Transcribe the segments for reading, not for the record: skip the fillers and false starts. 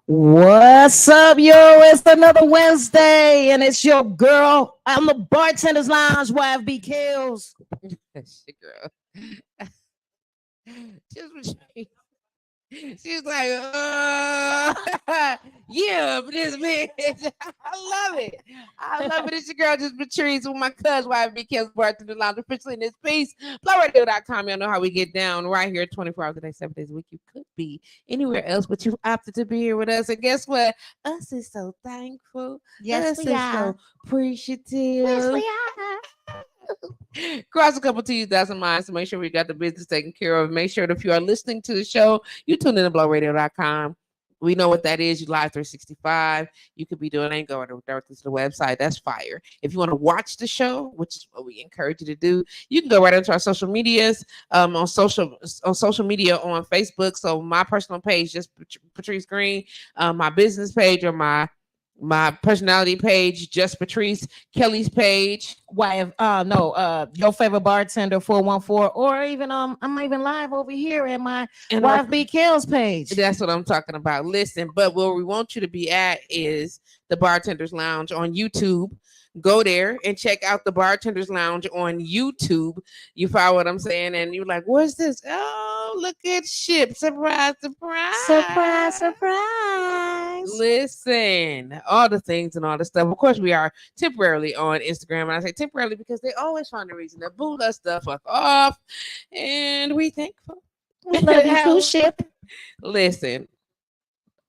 What's up, yo? It's another Wednesday, and it's your girl. I'm the Bartender's Lounge, YFB Kills. That's your girl. She's like, yeah, but this bitch. I love it. I love it. It's your girl, JustPatrice, with my cousin, YFB Kills, Bartender Lounge, officially in this piece. BlowRadio.com. Y'all know how we get down right here 24 hours a day, 7 days a week. You could be anywhere else, but you opted to be here with us. And guess what? Us is so thankful. Yes, us we is are. so appreciative. Yes, we are. Cross a couple T's, dots and minds to make sure we got the business taken care of. Make sure that if you are listening to the show, you tune in to BlowRadio.com. We know what that is. You live 365. You could be doing go directly to the website. That's fire. If you want to watch the show, which is what we encourage you to do, you can go right into our social medias. On social media on Facebook. So my personal page, just Patrice Green. My business page or my personality page, JustPatrice. Kelly's page, Your Favorite Bartender 414, or even I'm even live over here at my and YFB Kills page. that's what I'm talking about. Listen, but where we want you to be at is the Bartender's Lounge on YouTube. Go there and check out the Bartender's Lounge on YouTube. You follow what I'm saying? And you're like, what's this? Oh, look at shit. Surprise, surprise. Surprise, surprise. Listen, all the things and all the stuff. Of course, we are temporarily on Instagram. And I say temporarily because they always find a reason to boot us the fuck off. And we thankful. We love you too, ship. Listen,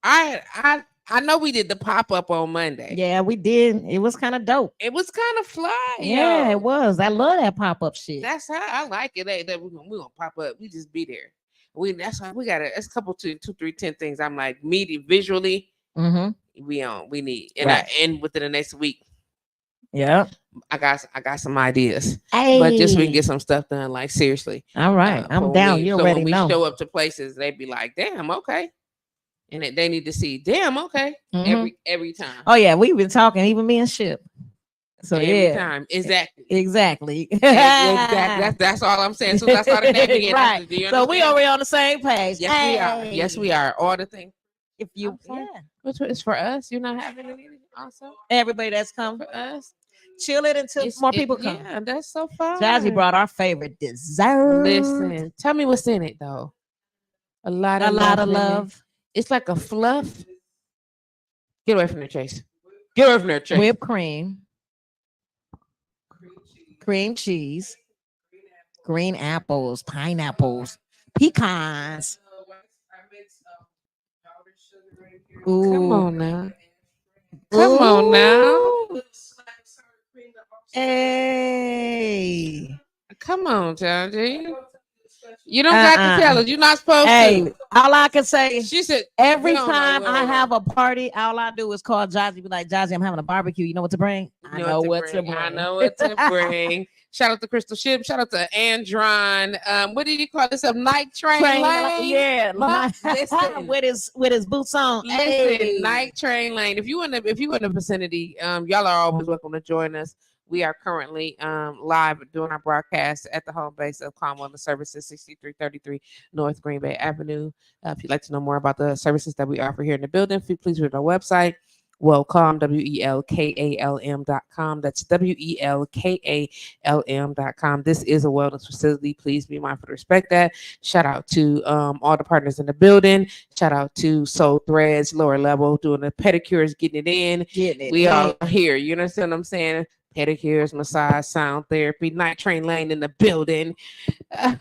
I know we did the pop-up on Monday. Yeah, we did. It was kind of dope. It was kind of fly. Yeah, yo. it was. I love that pop-up shit. That's how I like it. That we're gonna pop up. We just be there. That's why we got a couple 2, 3, 10 things. I'm like visually. Mm-hmm. We need. And Right. I end within the next week. Yeah. I got some ideas. Hey. But just so we can get some stuff done. Like seriously. All right. I'm down. You already know. When we show up to places, they be like, damn, okay. And they need to see, damn, okay, every time. Oh yeah, we've been talking, even me and Ship. So every time, exactly. That's all I'm saying. So that's all the name right. So we already on the same page. Yes, we are. Yes, we are. All the things. If you, which is for us, you're not having anything. Also, everybody that's come for us, chill it until more people come. Yeah, that's so fun. Jazzy brought our favorite dessert. Listen, tell me what's in it though. A lot of love. It's like a fluff. Get away from there, Chase. Get away from there, Chase. Whipped cream, cream cheese, green apples, pineapples, pecans. Ooh. Come on now. Come on now. Hey. Come on, Johnny. You don't got to tell us. You're not supposed to. All I can say, she said, every time I have a party, all I do is call Jazzy. Be like, Jazzy, I'm having a barbecue. You know what to bring? I know what to bring. I know what to bring. Shout out to Crystal Ship. Shout out to Andron. What did you call this? A Night Train Lane? Yeah, with his boots on. Listen, Night Train Lane. If you in the vicinity, y'all are always welcome to join us. We are currently live doing our broadcast at the home base of Commonwealth Services, 6333 North Green Bay Avenue. If you'd like to know more about the services that we offer here in the building, please visit our website, welcome, WELKALM.com. That's WELKALM.com. This is a wellness facility. Please be mindful to respect that. Shout out to all the partners in the building. Shout out to Soul Threads, lower level, doing the pedicures, getting it in. We all here. You understand what I'm saying? Pedicures, massage, sound therapy, Night Train Lane in the building.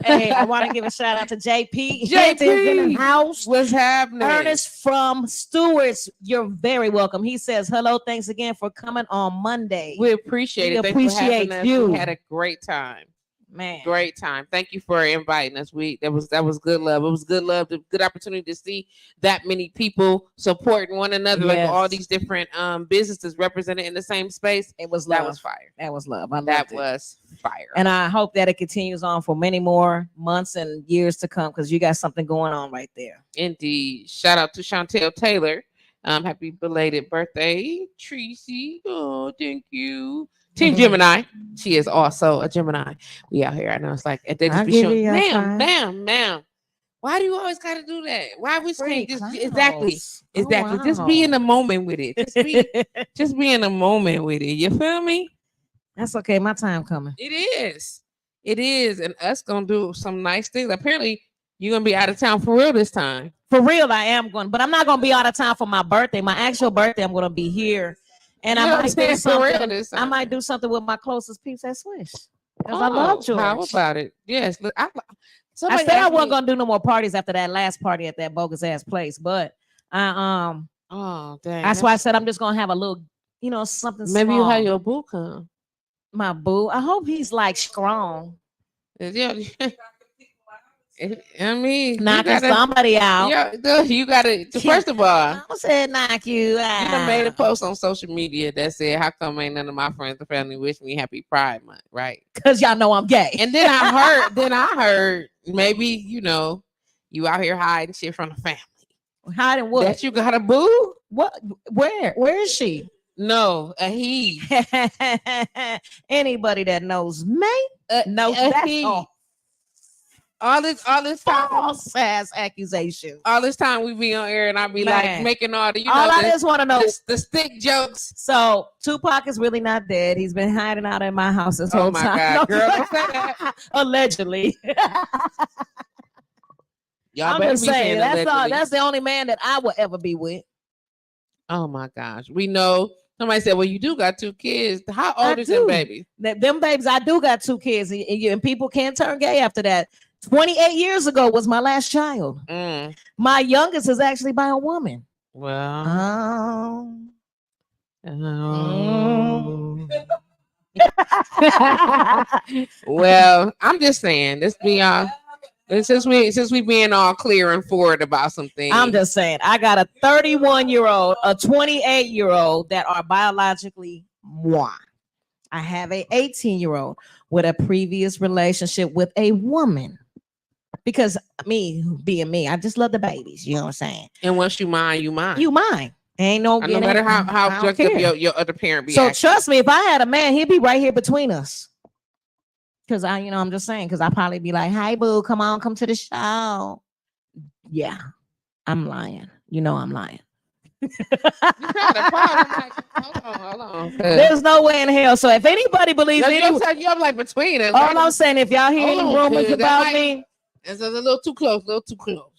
Hey, I want to give a shout out to JP. JP in the house. What's happening? Ernest from Stewart's. You're very welcome. He says, hello, thanks again for coming on Monday. We appreciate it. We appreciate you. We had a great time. Man. Great time. Thank you for inviting us. That was good love. It was good love, good opportunity to see that many people supporting one another, like all these different businesses represented in the same space. It was love. That was fire. That was love. That was fire. And I hope that it continues on for many more months and years to come, because you got something going on right there. Indeed. Shout out to Chantel Taylor. Happy belated birthday, Tracy. Oh, thank you. Team Gemini. She is also a Gemini. We out here. I know it's like they just be showing, ma'am. Why do you always gotta do that? Why we can't just exactly. Wow. Just be in the moment with it. Just be in the moment with it. You feel me? That's okay. My time coming. It is, and us gonna do some nice things. Apparently, you're gonna be out of town for real this time. For real, I am going, but I'm not gonna be out of town for my birthday. My actual birthday, I'm gonna be here. And I might do something. I might do something with my closest peeps at Swish. Because I love George. How about it? Yes. Look, I said I wasn't gonna do no more parties after that last party at that bogus ass place. But dang. That's why I said I'm just gonna have a little, something. Maybe small. You have your boo come. My boo. I hope he's like strong. Yeah. I mean, knocking somebody out. Yeah, you gotta. First of all, I said knock you out. You done made a post on social media that said, "How come ain't none of my friends or family wish me happy Pride Month?" Right? Because y'all know I'm gay. And then I heard, maybe you out here hiding shit from the family. Hiding what? That you got a boo? What? Where is she? No, a he. Anybody that knows me knows that. All this time, false ass accusation. All this time we be on air, and I be like making all the I just want to know the stick jokes. So Tupac is really not dead. He's been hiding out in my house this whole time. God, girl, don't say that. Allegedly. Y'all I'm just saying that's the only man that I will ever be with. Oh my gosh, we know. Somebody said, "Well, you do got 2 kids. How old is them babies?" Them babies, I do got 2 kids, and people can't turn gay after that. 28 years ago was my last child. My youngest is actually by a woman. Well, well, I'm just saying, this be since we being all clear and forward about some things. I'm just saying, I got a 31-year-old, a 28-year-old that are biologically moi. I have a 18-year-old with a previous relationship with a woman. Because me being me, I just love the babies. You know what I'm saying? And once you mine, you mine. You mine. Ain't no matter how drugged up your other parent be. So acting. Trust me, if I had a man, he'd be right here between us. Because I'm just saying, because I'd probably be like, "Hi, boo, come to the show." Yeah, I'm lying. I'm lying. Hold on. There's no way in hell. So if anybody believes you're like between us. All I'm saying, if y'all hear any rumors about me. It's a little too close,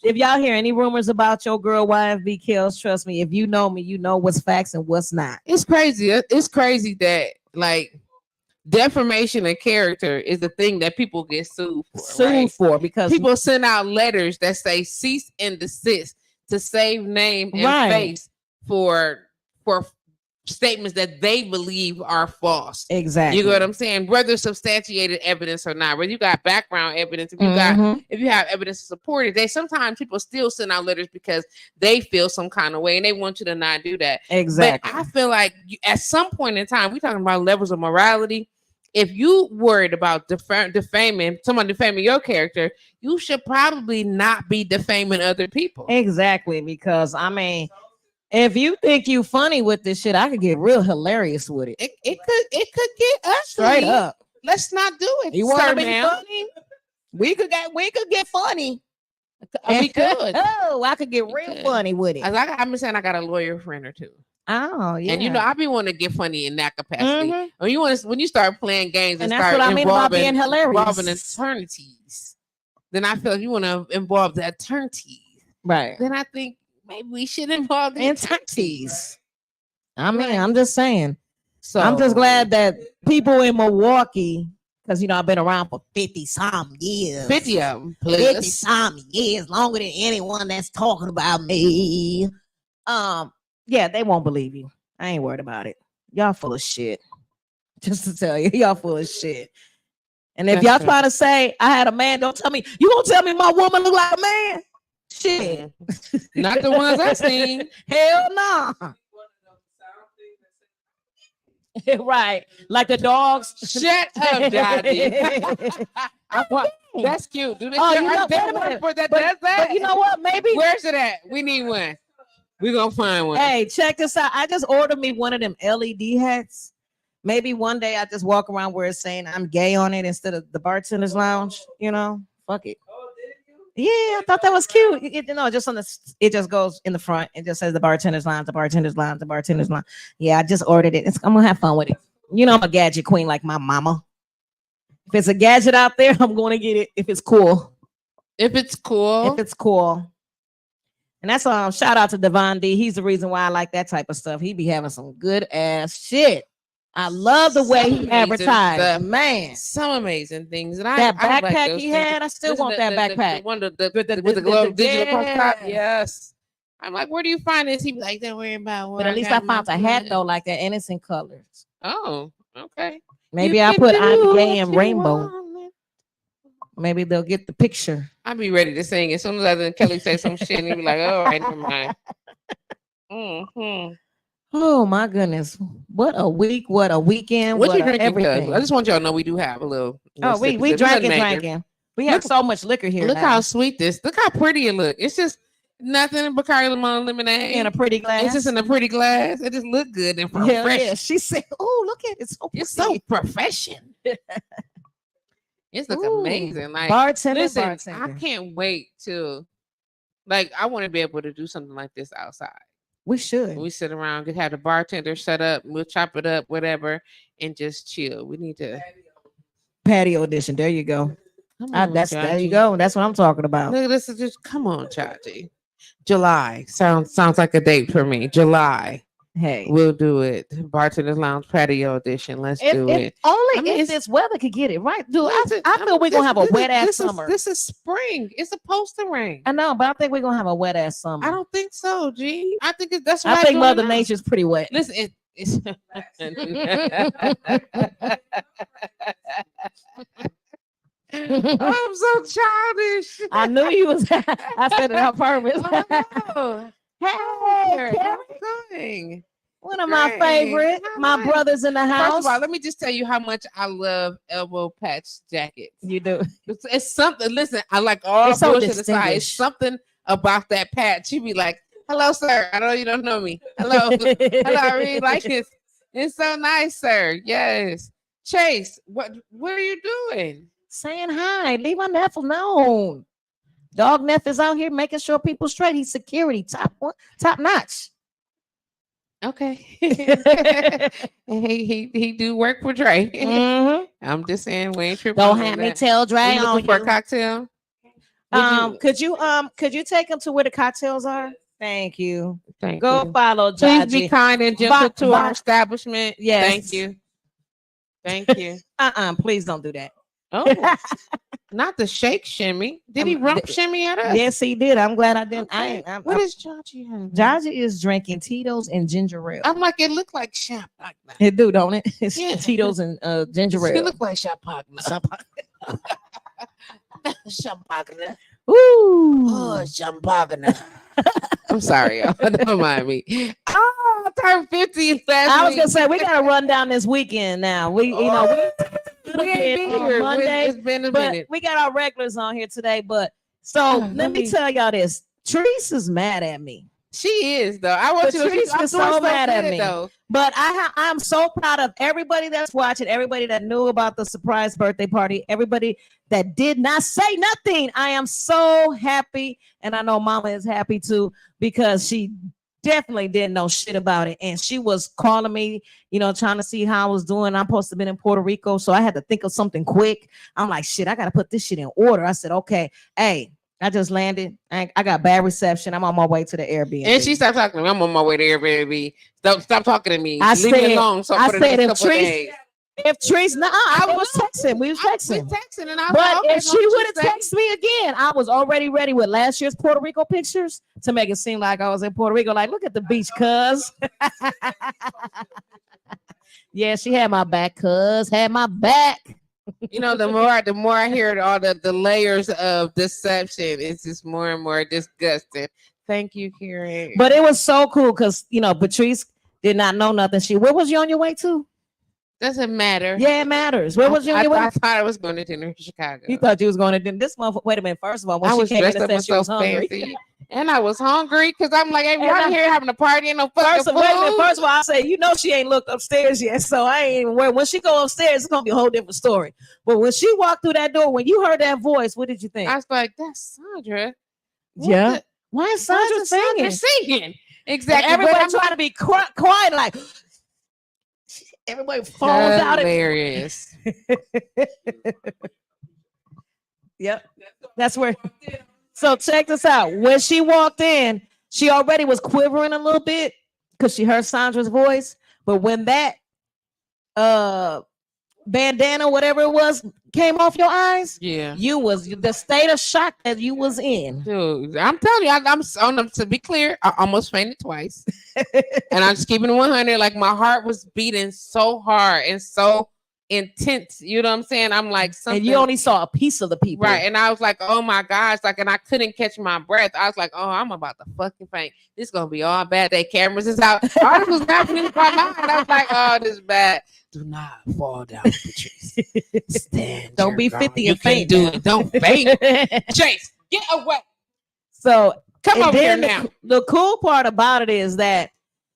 If y'all hear any rumors about your girl YFB Kills, trust me, if you know me, you know what's facts and what's not. It's crazy. It's crazy that like defamation of character is the thing that people get sued for. Because people send out letters that say cease and desist to save name and face for statements that they believe are false. Exactly. You know what I'm saying? Whether substantiated evidence or not, whether you got background evidence, if you have evidence to support it, sometimes people still send out letters because they feel some kind of way and they want you to not do that. Exactly. But I feel like at some point in time, we're talking about levels of morality. If you worried about defaming your character, you should probably not be defaming other people. Exactly. Because if you think you funny with this shit, I could get real hilarious with it. It could get ugly. Straight up. Let's not do it. You want to be funny? We could get funny. We could. I could get real funny with it. I'm saying I got a lawyer friend or 2. Oh yeah. And I be wanting to get funny in that capacity. When you start playing games and that's start what I mean about being hilarious, involving attorneys, then I feel like you want to involve the attorneys. Right. Then I think maybe we should involve the attorneys. I'm just saying. So I'm just glad that people in Milwaukee, because I've been around for 50-some years. 50 of them, please. 50-some years, longer than anyone that's talking about me. Yeah, they won't believe you. I ain't worried about it. Y'all full of shit. Just to tell you, y'all full of shit. And if That's y'all true. trying to say I had a man, don't tell me you gonna tell me my woman look like a man. Shit, Not the ones I seen. Hell no. Right, like the dogs. Shut up, Daddy. That's cute. Do they Oh, still you know, are there wait a one minute. for that But, does that? but you know what? Maybe. Where's it at? We need one. We're gonna find one. Hey, check this out. I just ordered me one of them LED hats. Maybe one day I just walk around where it's saying I'm gay on it instead of the bartender's lounge. You know, fuck it. Yeah, I thought that was cute. Just on the, it just goes in the front. It just says the bartender's lounge, the bartender's lounge, the bartender's lounge. Yeah, I just ordered it. I'm gonna have fun with it. You know, I'm a gadget queen like my mama. If it's a gadget out there, I'm gonna get it. If it's cool. If it's cool. If it's cool. And that's shout out to Devon D. He's the reason why I like that type of stuff. He be having some good ass shit. I love the way he advertised. Man, some amazing things. And that I backpack like those he things. had, I still want that backpack. The one with the glow digital across the top. Yes. I'm like, where do you find this? He be like, don't worry about what. But at least I found a hat though, like that, and it's in colors. Oh, okay. Maybe I put I'm gay and rainbow. Maybe they'll get the picture. I'll be ready to sing as soon as I then Kelly say some shit and he be like, all right, never mind. Mm-hmm. Oh my goodness. What a week, what a weekend. What you drinking? Everything. I just want y'all to know we do have a little we drinking. We have so much liquor here. Look how sweet look how pretty it look. It's just nothing but Bacardi Limon lemonade in a pretty glass. It's just in a pretty glass. It just look good and fresh. Yeah. She said, oh, look at it. It's so profession. It's look amazing. Like bartender. I can't wait to I want to be able to do something like this outside. We should. We sit around, could have the bartender set up, we'll chop it up, whatever, and just chill. We need to patio edition. There you go. There you go. That's what I'm talking about. Look, this is just come on, Chachi. July sounds like a date for me. July. Hey, we'll do it. Bartender's Lounge patio edition. Let's do it. Only if this weather could get it right, dude. I feel we're gonna have a wet ass summer. This is spring. It's supposed to rain. I know, but I think we're gonna have a wet ass summer. I don't think so, G. I think that's. I think Mother Nature's pretty wet. Listen, it's. I'm so childish. I knew you was. I said it on purpose. Hey, Karen. One of my favorite. My brothers in the house. First of all, let me just tell you how much I love elbow patch jackets. You do. It's something. Listen, I like all bullshit aside. It's something about that patch. You be like, "Hello, sir. I know you don't know me. Hello, hello. I really like this. It's so nice, sir. Yes, Chase. What are you doing? Saying hi. Leave my nephew alone. Dog Neff is out here making sure people straight. He's security top notch. Okay. he do work for Dre. Mm-hmm. I'm just saying we ain't tripping. Don't have me tell Dre on for a cocktail. Could you take him to where the cocktails are? Thank you. Go follow Jaji. Please be kind and gentle to our establishment. Yes. Thank you. Thank you. Please don't do that. Oh, not the shake shimmy. Did he rump shimmy at us? Yes, he did. I'm glad I didn't. Okay. What is Jaji having? Jaji is drinking Tito's and ginger ale. I'm like, it looked like champagne. It do, don't it? It's Tito's and ginger ale. It look like champagne. Champagne. Ooh. Oh, champagne. I'm sorry, y'all. Don't mind me. Oh, I turned 50 I was gonna say we gotta run down this weekend now. We ain't been here Monday. It's been a minute. We got our regulars on here today. But let me tell y'all this: Treese is mad at me. She is though. I want you to be so mad at me though. But I'm so proud of everybody that's watching, everybody that knew about the surprise birthday party, everybody that did not say nothing. I am so happy, and I know Mama is happy too because she definitely didn't know shit about it, and she was calling me, trying to see how I was doing. I'm supposed to have been in Puerto Rico, so I had to think of something quick. I'm like, shit, I gotta put this shit in order. I said, okay, hey. I just landed. I got bad reception. I'm on my way to the Airbnb. And she stopped talking to me. I'm on my way to Airbnb. Stop talking to me. Leave me alone. So I said if Treese, I was texting. We was texting. But if she would have texted me again, I was already ready with last year's Puerto Rico pictures to make it seem like I was in Puerto Rico. Like, look at the beach, cuz. Yeah, she had my back, cuz. Had my back. You know, the more I hear all the layers of deception, it's just more and more disgusting. Thank you, Karen. But it was so cool because Patrice did not know nothing. Where was you on your way to? Doesn't matter. Yeah, it matters. Where was you on your way? I thought I was going to dinner in Chicago. You thought you was going to dinner. This month. Wait a minute. First of all, when I she was came in dressed and up said and she was so hungry, fancy. And I was hungry because I'm like, hey, y'all here having a party and no fucking food. wait a minute. First of all, I say, she ain't looked upstairs yet, so I ain't even worried. When she go upstairs, it's gonna be a whole different story. But when she walked through that door, when you heard that voice, what did you think? I was like, that's Sandra. Yeah. Why is Sandra singing? Exactly. And everybody trying to be quiet, like everybody falls out. Hilarious. Yep. That's where. So check this out. When she walked in, she already was quivering a little bit because she heard Sandra's voice. But when that bandana, whatever it was, came off your eyes, yeah, you was the state of shock that you was in. Dude, I'm telling you, I'm on them. To be clear, I almost fainted twice, and I'm just keeping it 100. Like my heart was beating so hard and so intense. You know what I'm saying? I'm like, something. And you only saw a piece of the people, right? And I was like, oh my gosh, like, and I couldn't catch my breath. I was like, oh, I'm about to fucking faint. This is gonna be all bad. That cameras is out. All this was happening in my mind. I was like, oh, this is bad. Do not fall down, Patrice. Stand. Don't be 50 you and faint. Do it. Don't faint. Chase, get away. So come over here now. The cool part about it is that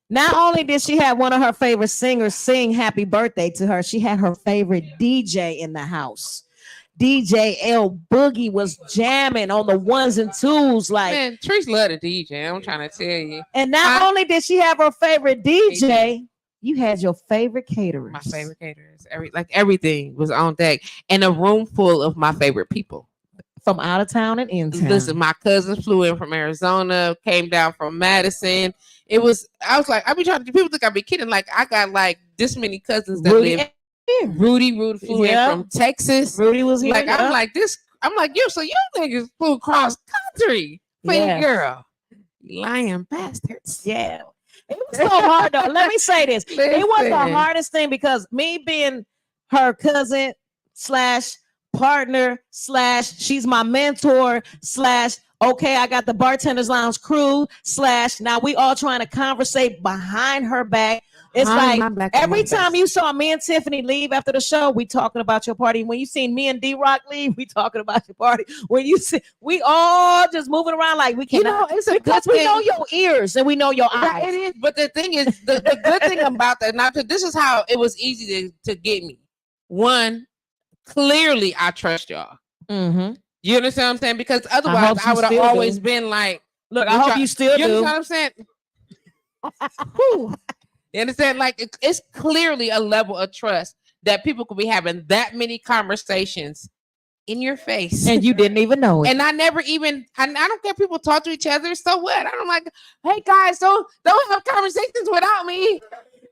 not only did she have one of her favorite singers sing happy birthday to her, she had her favorite DJ in the house. DJ L Boogie was jamming on the ones and twos. Like, man, Trish loved a DJ. I'm trying to tell you. And not only did she have her favorite DJ, you had your favorite caterers. My favorite caterers. Everything was on deck. And a room full of my favorite people. From out of town and in town. Listen, my cousins flew in from Arizona, came down from Madison. I was like, people think I be kidding. Like, I got like this many cousins that live. Rudy flew in from Texas. Rudy was here. Like, I'm like, so you niggas flew cross country. Yeah. Girl. Lying bastards. Yeah. It was so hard though. Let me say this. Listen. It was the hardest thing because me being her cousin / partner / she's my mentor / okay, I got the Bartenders Lounge crew / now we all trying to conversate behind her back. It's like every time you saw me and Tiffany leave after the show, we talking about your party. When you seen me and D-Rock leave, we talking about your party. When you see, we all just moving around like we can't. It's because we know your ears and we know your eyes. It is, but the thing is, the good thing about that, now this is how it was easy to get me. One, clearly I trust y'all. Mm-hmm. You understand what I'm saying? Because otherwise I would have always been like, look, I hope you still do. You understand what I'm saying? You understand? Like, it's clearly a level of trust that people could be having that many conversations in your face. And you didn't even know it. And I never even, I don't care if people talk to each other. So what? I'm like, hey guys, don't have conversations without me.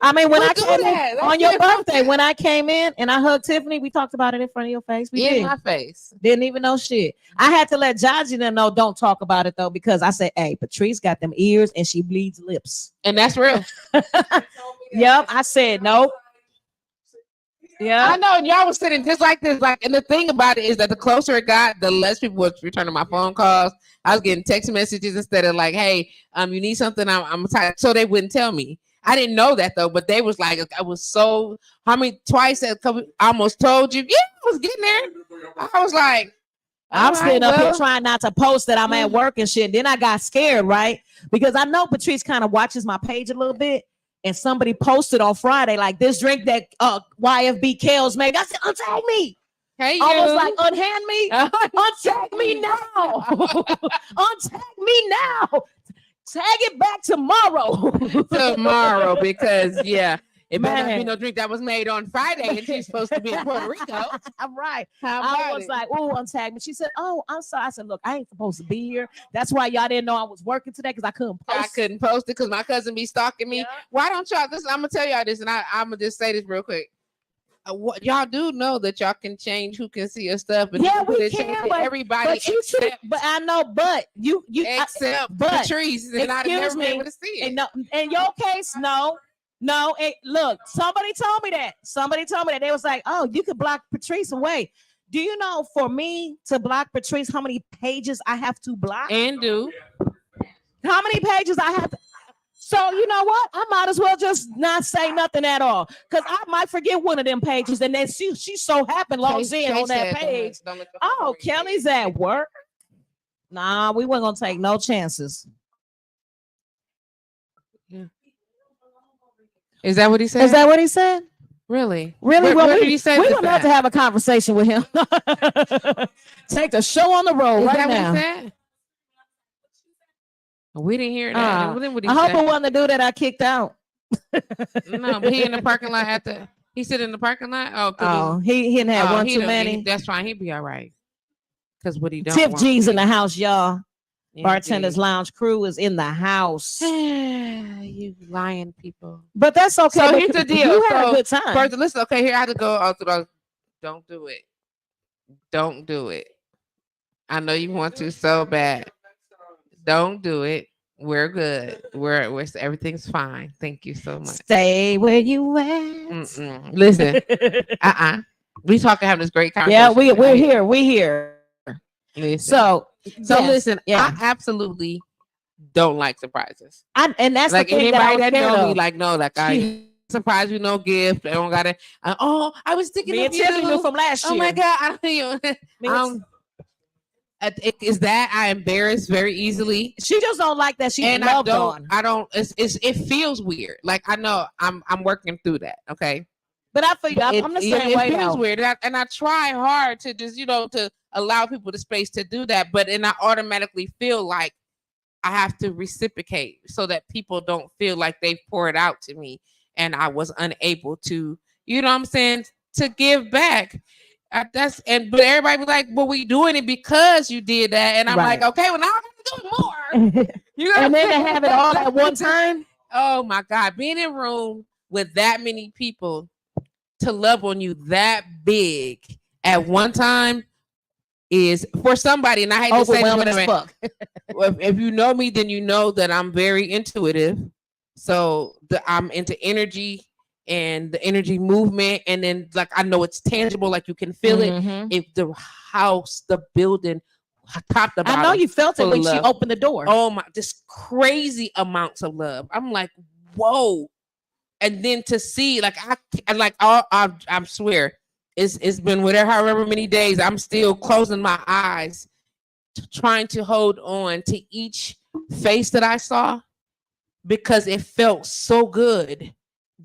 I mean, when I came in on your birthday, when I came in and I hugged Tiffany, we talked about it in front of your face. We did. In my face. Didn't even know shit. I had to let Jaji know don't talk about it though, because I said, hey, Patrice got them ears and she bleeds lips. And that's real. Yep. I said nope. Yeah. I know, and y'all was sitting just like this. Like, and the thing about it is that the closer it got, the less people were returning my phone calls. I was getting text messages instead of like, hey, you need something, I'm tired. So they wouldn't tell me. I didn't know that though, but they was like, I was so, twice I almost told you. Yeah, I was getting there. I was like, I'm sitting up here trying not to post that I'm at work and shit. Then I got scared, right? Because I know Patrice kind of watches my page a little bit. And somebody posted on Friday, like, this drink that YFB Kales made. I said, untag me. Hey, almost like, unhand me. Untag me now. Untag me now. Tag it back tomorrow. Tomorrow, because it might not be no drink that was made on Friday, and she's supposed to be in Puerto Rico. I'm right. I was like, oh, untag me. She said, oh, I'm sorry. I said, look, I ain't supposed to be here. That's why y'all didn't know I was working today, because I couldn't post. I couldn't post it because my cousin be stalking me. Yeah. Why don't y'all? Listen, I'm gonna tell y'all this, and I'm gonna just say this real quick. Y'all do know that y'all can change who can see your stuff, and we can, but everybody. But I know, but you except Patrice, and I'd never be able to see it. And no, in your case, no. No, look, somebody told me that. Somebody told me that. They was like, oh, you could block Patrice away. Do you know for me to block Patrice, how many pages I have to block? And do. How many pages I have to? So you know what? I might as well just not say nothing at all. Because I might forget one of them pages. And then she so happy logs in on that page. Oh, Kelly's at work. Nah, we weren't gonna take no chances. Yeah. Is that what he said? Is that what he said? Really? Really? Where Well, did he say we this would love at? to have a conversation with him. Take the show on the road Is right that now. what he said? We didn't hear that. What I hope it wasn't the dude that I kicked out. No, but he in the parking lot after. He sit in the parking lot. Oh, he didn't have one too many. That's fine. He'd be all right. Because what he don't Tip want. G's in the house, y'all. Indeed. Bartender's Lounge crew is in the house. You lying people. But that's okay. So but here's the deal. You had So a good time. First, listen. Okay, here I have to go out to the. Don't do it. Don't do it. I know you want to so bad. Don't do it. We're good. We're everything's fine. Thank you so much. Stay where you at. Listen. We talking having this great conversation. Yeah, we're here. We're here. Listen. So yes, listen. Yeah. I absolutely don't like surprises. And that's like the thing anybody that know me, of. like no, like I surprise you, no gift. I don't gotta. I was thinking Me of and Tiffany knew you from last year. Oh my god, I don't. Is that I embarrass very easily. She just don't like that she's and loved I don't. It feels weird. Like I know I'm working through that. Okay. But I feel I'm the same way it feels now. weird, and I try hard to just to allow people the space to do that, but then I automatically feel like I have to reciprocate so that people don't feel like they've poured out to me and I was unable to, you know what I'm saying, to give back. But everybody be like, well, we doing it because you did that, and I'm like, okay, well now I'm gonna do it more. You know, and then to have it all at one time. Oh my God, being in a room with that many people to love on you that big at one time is for somebody, and I hate to say this, if you know me, then you know that I'm very intuitive. So I'm into energy and the energy movement, and then like I know it's tangible, like you can feel it. If the house, the building, top to bottom, I know you felt it when she opened the door. Oh my, just crazy amounts of love. I'm like, whoa. And then to see, like I swear, it's been however many days. I'm still closing my eyes, trying to hold on to each face that I saw because it felt so good.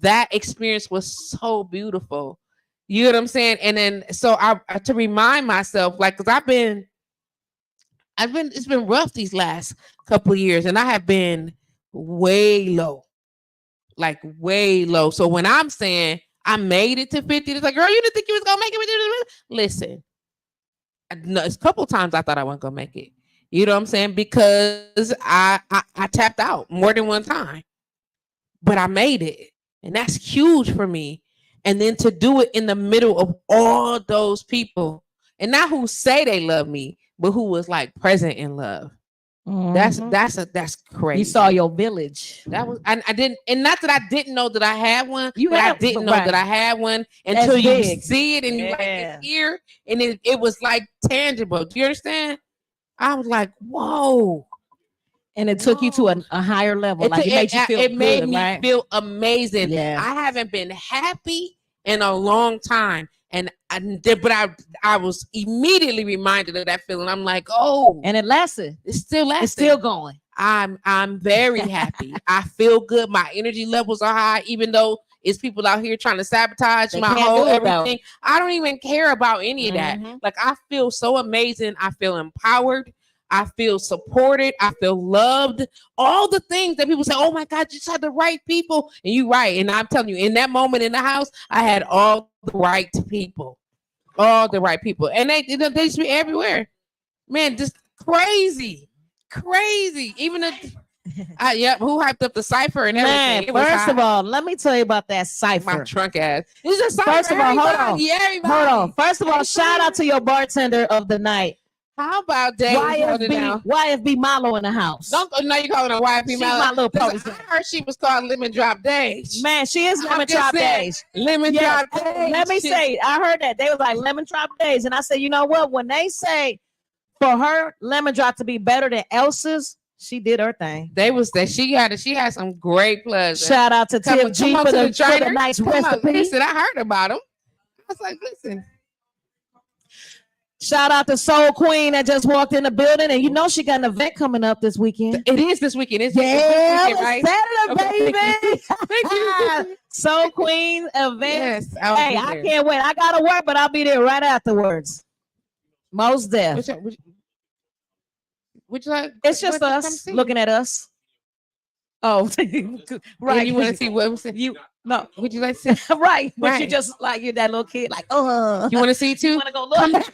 That experience was so beautiful. You know what I'm saying? And then so I to remind myself, like, because it's been rough these last couple of years, and I have been way low. Like way low. So when I'm saying I made it to 50, it's like, girl, you didn't think you was gonna make it. Listen, it's a couple times I thought I wasn't gonna make it. You know what I'm saying? Because I tapped out more than one time, but I made it, and that's huge for me. And then to do it in the middle of all those people, and not who say they love me, but who was like present in love. That's crazy. You saw your village. That was I didn't, and not that I didn't know that I had one. I didn't know that I had one until you see it and you like it's here, and it was like tangible. Do you understand? I was like, whoa. And it took you to a higher level. Like it made you feel good, made me right? feel amazing. Yeah. I haven't been happy in a long time. And I was immediately reminded of that feeling. I'm like, oh, and it lasted. It's still lasting. It's still going. I'm very happy. I feel good. My energy levels are high, even though it's people out here trying to sabotage my whole everything. I don't even care about any of that. Like I feel so amazing. I feel empowered. I feel supported. I feel loved. All the things that people say, oh my God, you just had the right people. And you're right. And I'm telling you, in that moment in the house, I had all the right people. All the right people. And they just be everywhere. Man, just crazy. Crazy. Even who hyped up the cipher and everything. Man, first of all, let me tell you about that cipher. My trunk ass. It's a cipher. First of all, hold on. First of all, shout out to your bartender of the night. How about Dave? YFB Milo in the house. Don't know you calling her YFB She's Milo. my little Listen, I heard she was called Lemon Drop Days. Man, she is Lemon Drop Days. Lemon Drop Days. Let me say, I heard that. They was like Lemon Drop Days. And I said, you know what? When they say for her Lemon Drop to be better than Elsa's, she did her thing. They was that she had some great pleasure. Shout out to Tiff G for the nice recipe. Listen, I heard about them. I was like, listen. Shout out to Soul Queen that just walked in the building, and you know she got an event coming up this weekend. It is this weekend. It's right? Saturday, baby. Thank you. Soul Queen event. Yes, I can't wait. I gotta work, but I'll be there right afterwards. Most deaf. Would you like? It's just us looking at us. Oh, right. You want to see what you? No. Would you like to see? Right. But you just like you're that little kid, like, oh. You want to see too? You want to go look?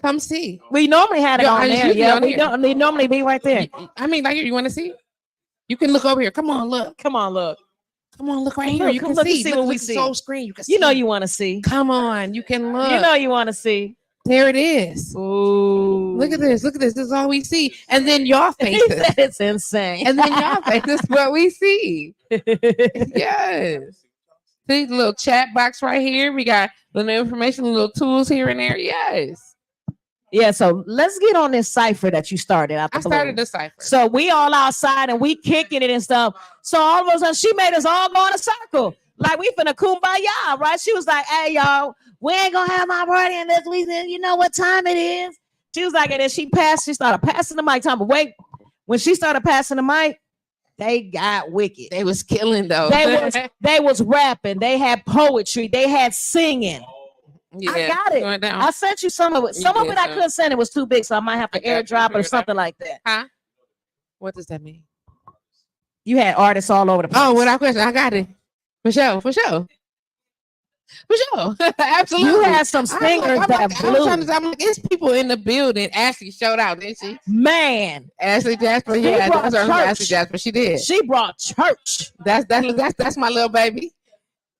Come see. We normally had it on there. Yeah, we normally be right there. I mean, like, you want to see? You can look over here. Come on, look. Come on, look. Come on, look right here. You can see what we see. Soul screen. You can see. You know you want to see. Come on, you can look. You know you want to see. There it is. Ooh. Look at this. Look at this. This is all we see. And then your faces. It's insane. And then your face. This is what we see. Yes. See the little chat box right here. We got little information, little tools here and there. Yes. Yeah, so let's get on this cipher that you started. I started the cipher. So we all outside and we kicking it and stuff. So all of a sudden she made us all go in a circle. Like we finna kumbaya, right? She was like, hey, y'all, we ain't gonna have my party in this weekend. You know what time it is? She was like, and then she started passing the mic. But wait, when she started passing the mic, they got wicked. They was killing though. They was rapping. They had poetry. They had singing. Yeah, I got it. I sent you some of it. Some of it I couldn't send. It was too big, so I might have to airdrop it or something like that. Huh? What does that mean? You had artists all over the place. Oh, without question, I got it. For sure. Absolutely. You had some singers that blew. I'm like, it's people in the building. Ashley showed out, didn't she? Man, Ashley Jasper. Yeah, that's her. Ashley Jasper. She did. She brought church. That's my little baby.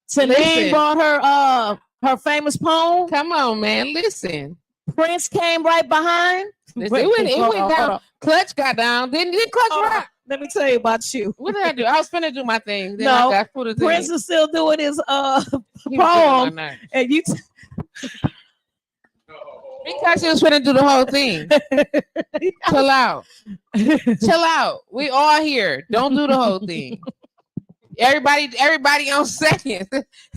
Tanine brought her famous poem. Come on, man. Listen. Prince came right behind. It went down. Clutch got down. Didn't Clutch rap? Let me tell you about you. What did I do? I was finna do my thing. Then I got Prince is still doing his poem. And you because he was finna do the whole thing. Chill out. Chill out. We all here. Don't do the whole thing. Everybody on seconds.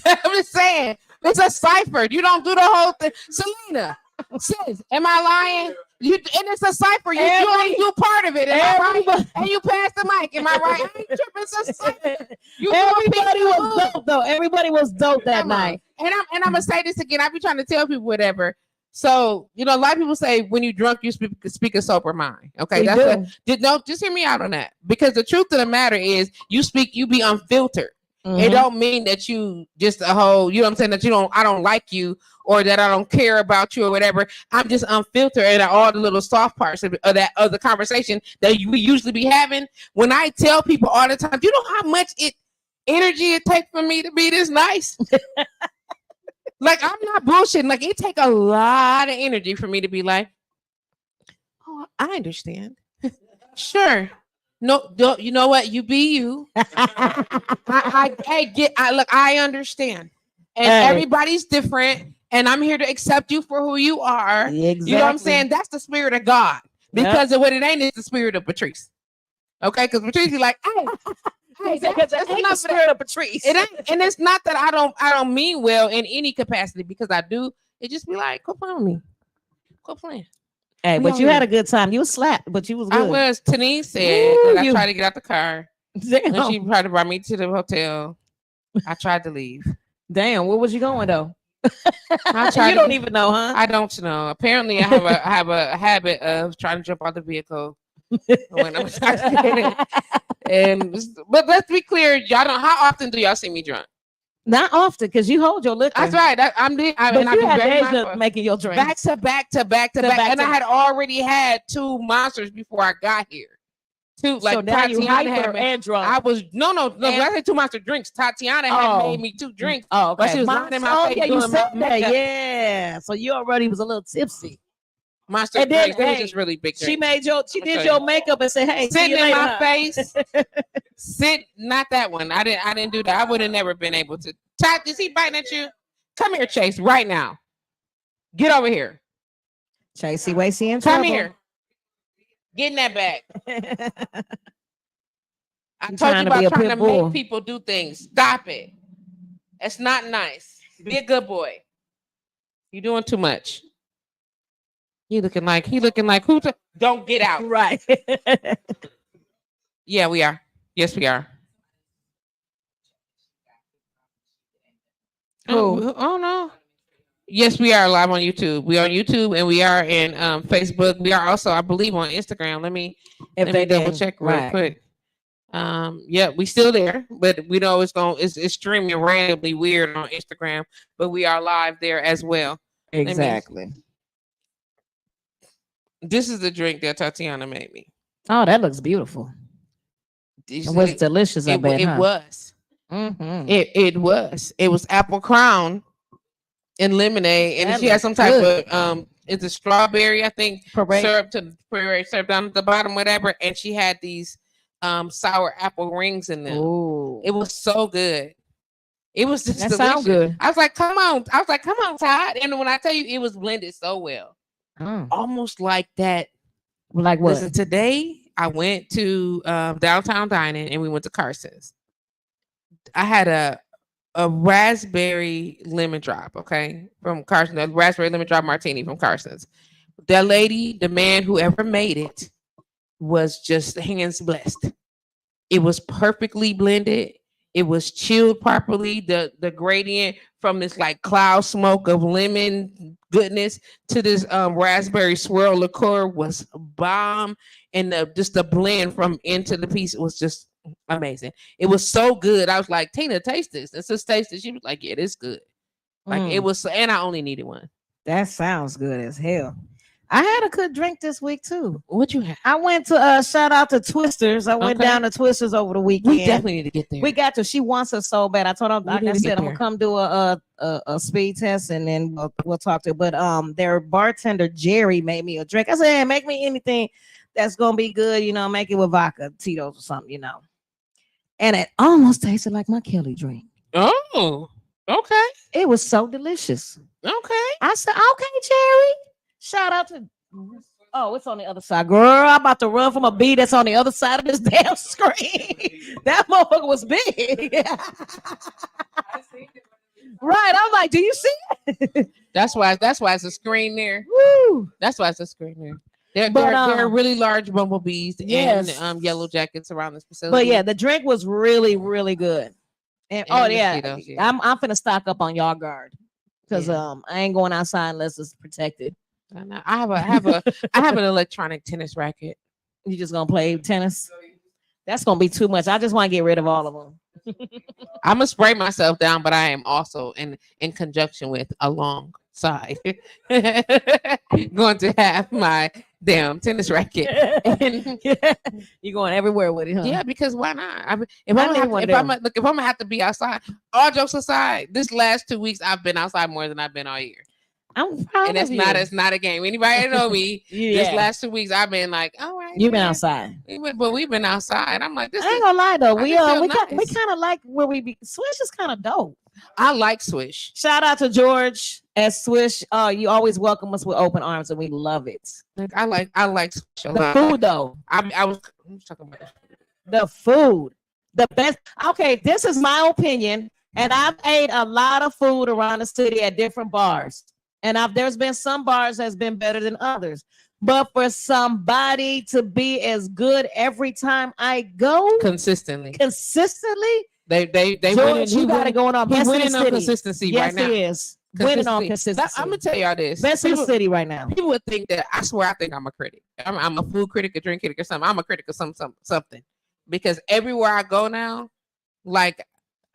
I'm just saying. It's a cipher. You don't do the whole thing. Selena, sis, am I lying? And it's a cipher. You only do part of it. Am I right? And you pass the mic. Am I right? I ain't tripping. It's a cipher. Everybody was dope though. Everybody was dope that night. And I'm gonna say this again. I be trying to tell people whatever. So a lot of people say when you drunk, you speak a sober mind. Okay, just hear me out on that. Because the truth of the matter is, you be unfiltered. Mm-hmm. It don't mean that you just a whole, you know what I'm saying, that I don't like you or that I don't care about you or whatever. I'm just unfiltered and all the little soft parts of the conversation that we usually be having. When I tell people all the time, you know how much energy it takes for me to be this nice? Like, I'm not bullshitting. Like, it take a lot of energy for me to be like, oh, I understand. Sure. No, you know what? You be you. I understand. And everybody's different. And I'm here to accept you for who you are. Exactly. You know what I'm saying? That's the spirit of God. Because of what it ain't is the spirit of Patrice. Okay? Because Patrice is like, hey, that's not the spirit of Patrice. It ain't, and it's not that I don't mean well in any capacity, because I do. It just be like, quit playing with me. Quit playing. Hey, but you had a good time. You was slapped, but you was good. I was. Tanine said that I tried to get out the car. Damn. And she tried to bring me to the hotel. I tried to leave. Damn, where was you going though? You don't even know, huh? I don't know. Apparently, I have a habit of trying to jump out the vehicle when I'm intoxicated. But let's be clear, y'all don't. How often do y'all see me drunk? Not often, because you hold your liquor. That's right. You had days of making your drink back to back. And I had already had 2 monsters before I got here. Two, like so now you Tatiana hyper had me. and drunk. I was no. And- I said 2 monster drinks. Tatiana had made me 2 drinks. Oh, okay. But she was lying in my face yeah, you doing said my that. makeup. Yeah. So you already was a little tipsy. Monster And then, drinks. They were hey, just really big She drinks. she did your makeup and said, "Hey, see Sitting you in later, my huh?" face. Not that one. I didn't do that. I would have never been able to. Tat, is he biting at you? Come here, Chase, right now. Get over here. Chasey Wasey in Come trouble. here. Get in that bag. I You told you trying to be about a trying pit to bull. make people do things. Stop it. It's not nice. Be a good boy. You're doing too much. He looking like who? Don't get out. Right. Yeah, we are. Yes, we are. Oh no. Yes, we are live on YouTube. We are on YouTube and we are in Facebook. We are also, I believe, on Instagram. Let me double check real quick. Yeah, we still there, but we know it's streaming randomly weird on Instagram, but we are live there as well. Exactly. This is the drink that Tatiana made me. Oh, that looks beautiful. It was delicious. I bet. It was. Mm-hmm. It was. It was apple crown and lemonade, and she had some type of it's a strawberry, I think, syrup down at the bottom, whatever. And she had these sour apple rings in them. Ooh. It was so good. It was just that sounds good. I was like, come on, Todd. And when I tell you, it was blended so well, almost like that. Like what? Listen, today I went to downtown dining and we went to Carson's. I had a raspberry lemon drop, okay, from Carson's, a raspberry lemon drop martini from Carson's. That lady, the man, whoever made it, was just hands blessed. It was perfectly blended. It was chilled properly. The gradient from this like cloud smoke of lemon goodness to this raspberry swirl liqueur was bomb, and just the blend from into the piece was just amazing. It was so good. I was like, Tina, taste this. And sis tasted it. She was like, yeah, it's good. Like it was, and I only needed one. That sounds good as hell. I had a good drink this week too. What you have? I went to shout out to Twisters. I went down to Twisters over the weekend. We definitely need to get there. We got to. She wants us so bad. I told her, like I said, I'm gonna come do a speed test and then we'll talk to her. But their bartender Jerry made me a drink. I said, hey, make me anything that's gonna be good, you know, make it with vodka, Tito's or something, you know. And it almost tasted like my Kelly drink. Oh, okay. It was so delicious. Okay. I said, okay, Jerry. Shout out to it's on the other side. Girl, I'm about to run from a bee that's on the other side of this damn screen. That motherfucker was big. Right. I'm like, do you see it? That's why it's a screen there. Woo. That's why it's a screen there. There are really large bumblebees and yellow jackets around this facility. But yeah, the drink was really, really good. And I'm finna stock up on Yard Guard because I ain't going outside unless it's protected. I have an electronic tennis racket. You just gonna play tennis? That's gonna be too much. I just want to get rid of all of them. I'm gonna spray myself down, but I am also in conjunction with alongside going to have my damn tennis racket. You're going everywhere with it, huh? Yeah, because why not? If I'm gonna have to be outside, all jokes aside, this last 2 weeks I've been outside more than I've been all year. I'm proud and it's not a game. Anybody know me? This last 2 weeks I've been like, all right. You've been outside. But we've been outside. I'm like, this. I ain't gonna lie though. We kind of like where we be. Swish is kind of dope. I like Swish. Shout out to George at Swish. You always welcome us with open arms, and we love it. I like Swish a lot. The food though. I was talking about the food. The best. Okay, this is my opinion, and I've ate a lot of food around the city at different bars. And there's been some bars that's been better than others. But for somebody to be as good every time I go consistently, they George, you got it going on. He's winning on consistency right now. Yes, he is. Winning on consistency. I'm gonna tell y'all this. Best in the city right now. People would think that I swear I think I'm a critic. I'm a food critic, a drink critic, or something. I'm a critic of something. Because everywhere I go now, like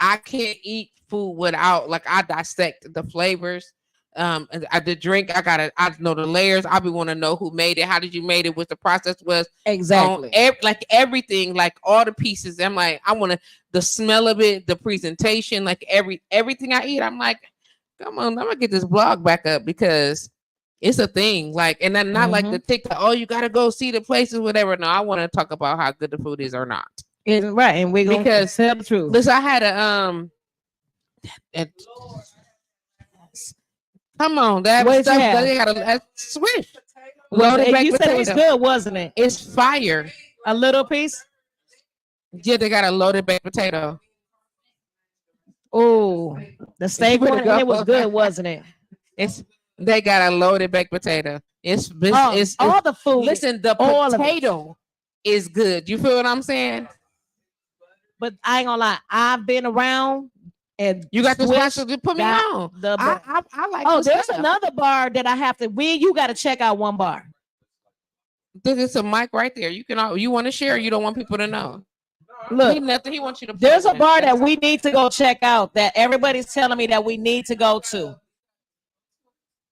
I can't eat food without I dissect the flavors. the drink, I know the layers. I be want to know who made it. How did you made it? What the process was? Exactly. Like everything, like all the pieces. I'm like, I want to the smell of it, the presentation, like everything I eat. I'm like, come on, I'm gonna get this blog back up because it's a thing. Like, and then not like the TikTok. Oh, you gotta go see the places, whatever. No, I want to talk about how good the food is or not. Right, and we're gonna tell the truth. Listen, I had a come on, that What stuff you have? they got a Swish. Well, Loaded baked you said it was potato. good, wasn't it? It's fire. A little piece. Yeah, they got a loaded baked potato. Oh, the steak better one, go. and it was good, wasn't it? They got a loaded baked potato. It's all the food. Listen, the all of it. potato is good. You feel what I'm saying? But I ain't gonna lie, I've been around and You got the Swish sponsor to put me got on. the I like. Oh, the there's stuff. another bar that I have to. You got to check out one bar. There's a mic right there. You can. You want to share? Or you don't want people to know. Look, nothing. He wants you to. There's a bar that we need to go check out that everybody's telling me that we need to go to.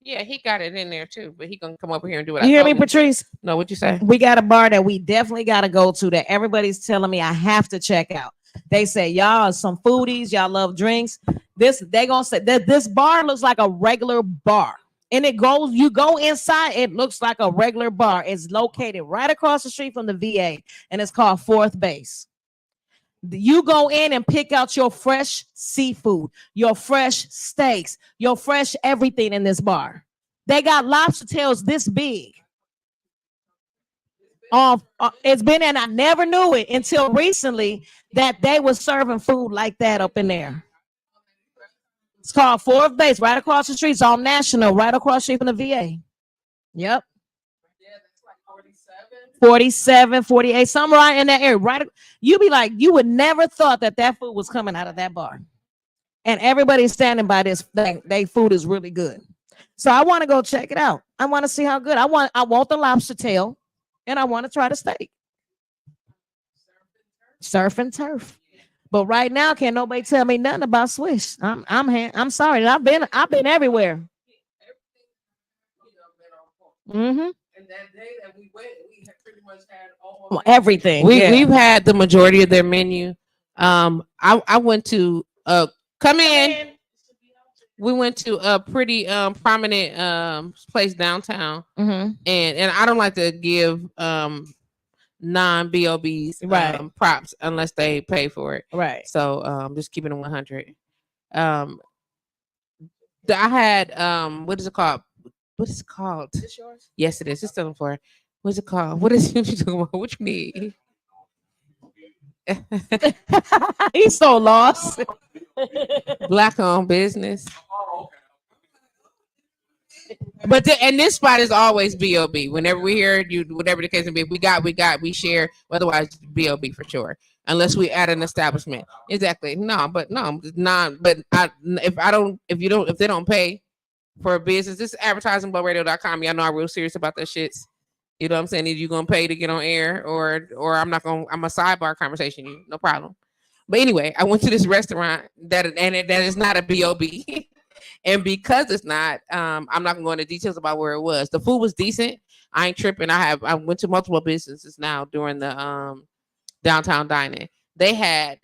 Yeah, he got it in there too, but he gonna come over here and do it. You hear me, Patrice? No, what you say? We got a bar that we definitely got to go to that everybody's telling me I have to check out. They say y'all are some foodies, y'all love drinks. They gonna say that this bar looks like a regular bar. And you go inside, it looks like a regular bar. It's located right across the street from the VA, and it's called Fourth Base. You go in and pick out your fresh seafood, your fresh steaks, your fresh everything in this bar. They got lobster tails this big. It's been, and I never knew it until recently that they were serving food like that up in there. It's called Fourth Base, right across the street. It's all national, right across the street from the VA. Yep. 47, 48, somewhere right in that area. Right, you be like, you would never thought that food was coming out of that bar, and everybody's standing by this thing. Their food is really good, so I want to go check it out. I want to see how good. I want the lobster tail, and I want to try the steak. Surf and turf. But right now, can't nobody tell me nothing about Swish. I'm sorry. I've been everywhere. Mm-hmm. And that day that we went, we had pretty much had everything. We've had the majority of their menu. I went to come in. We went to a pretty prominent place downtown, and I don't like to give non-BOBs props unless they pay for it. Right. So just keeping it 100. I had what is it called? What is it called? Is this yours? Yes, it is. It's still on the floor. What's it called? What is what you talking about? What you need? He's so lost. Black-owned business. But and this spot is always BOB. Whenever we hear you, whatever the case may be, we share. Otherwise, BOB for sure. Unless we add an establishment. Exactly. No, but not. But if they don't pay for a business, this is advertisingblowradio.com. Y'all know I'm real serious about that shit. You know what I'm saying? Either you gonna pay to get on air, or I'm a sidebar conversation. No problem. But anyway, I went to this restaurant that is not a BOB. And because it's not, I'm not gonna go into details about where it was. The food was decent. I ain't tripping. I went to multiple businesses now during the downtown dining. They had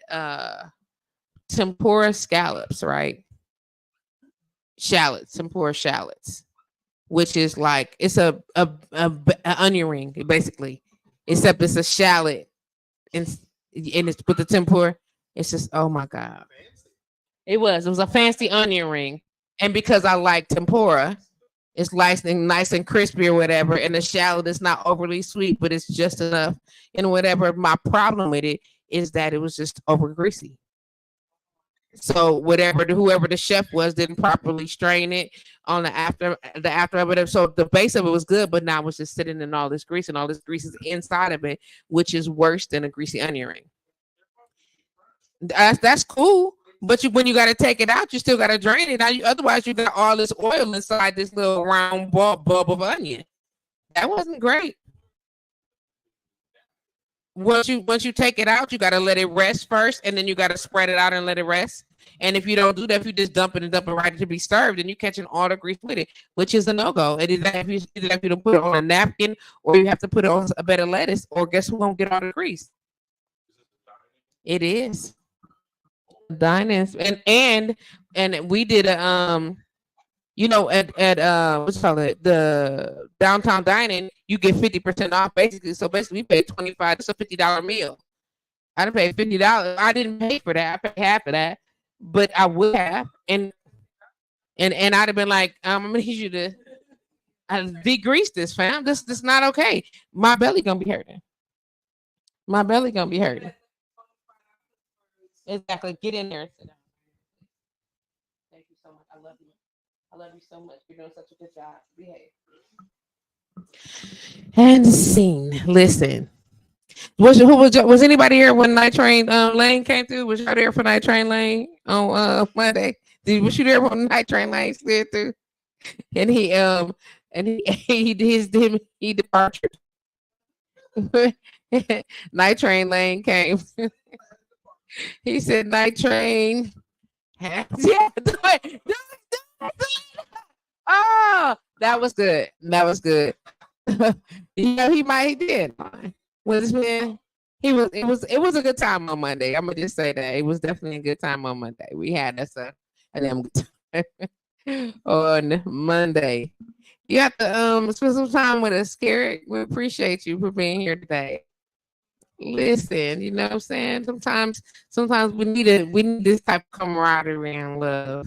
tempura scallops, right? Tempura shallots, which is like it's a onion ring basically, except it's a shallot, and it's with the tempura. It's just, oh my god, it was a fancy onion ring. And because I like tempura, it's nice and crispy or whatever, and the shallot is not overly sweet, but it's just enough. And whatever, my problem with it is that it was just over greasy. So whoever the chef was didn't properly strain it on the after of it. So the base of it was good, but now it was just sitting in all this grease, and all this grease is inside of it, which is worse than a greasy onion ring. That's cool. But when you got to take it out, you still got to drain it. Otherwise, you got all this oil inside this little round bulb of onion. That wasn't great. Once you take it out, you got to let it rest first, and then you got to spread it out and let it rest. And if you don't do that, if you just dump it right to be served, then you're catching all the grease with it, which is a no-go. And either if you don't put it on a napkin, or you have to put it on a bed of lettuce, or guess who won't get all the grease? It is. Diners. And we did a at what's it called, it, the downtown dining, you get 50% off basically. So basically we paid 25, it's a $50 meal. I didn't pay $50. I didn't pay for that. I paid half of that, but I would have, and I'd have been like, I'm gonna need you to degrease this, fam. This not okay. My belly gonna be hurting. My belly gonna be hurting. Exactly. Get in there and sit down. Thank you so much. I love you. I love you so much. You're doing such a good job. Behave. And scene. Listen. Was anybody here when Night Train Lane came through? Was y'all there for Night Train Lane on Monday? Was you there when Night Train Lane slid through? And he departed. Night Train Lane came. He said Night Train. Yeah, do it. Oh, that was good. That was good. He did. Was man. It was a good time on Monday. I'm gonna just say that it was definitely a good time on Monday. We had us a damn good time on Monday. You have to spend some time with us, Garrett. We appreciate you for being here today. Listen, you know what I'm saying? Sometimes we need this type of camaraderie and love.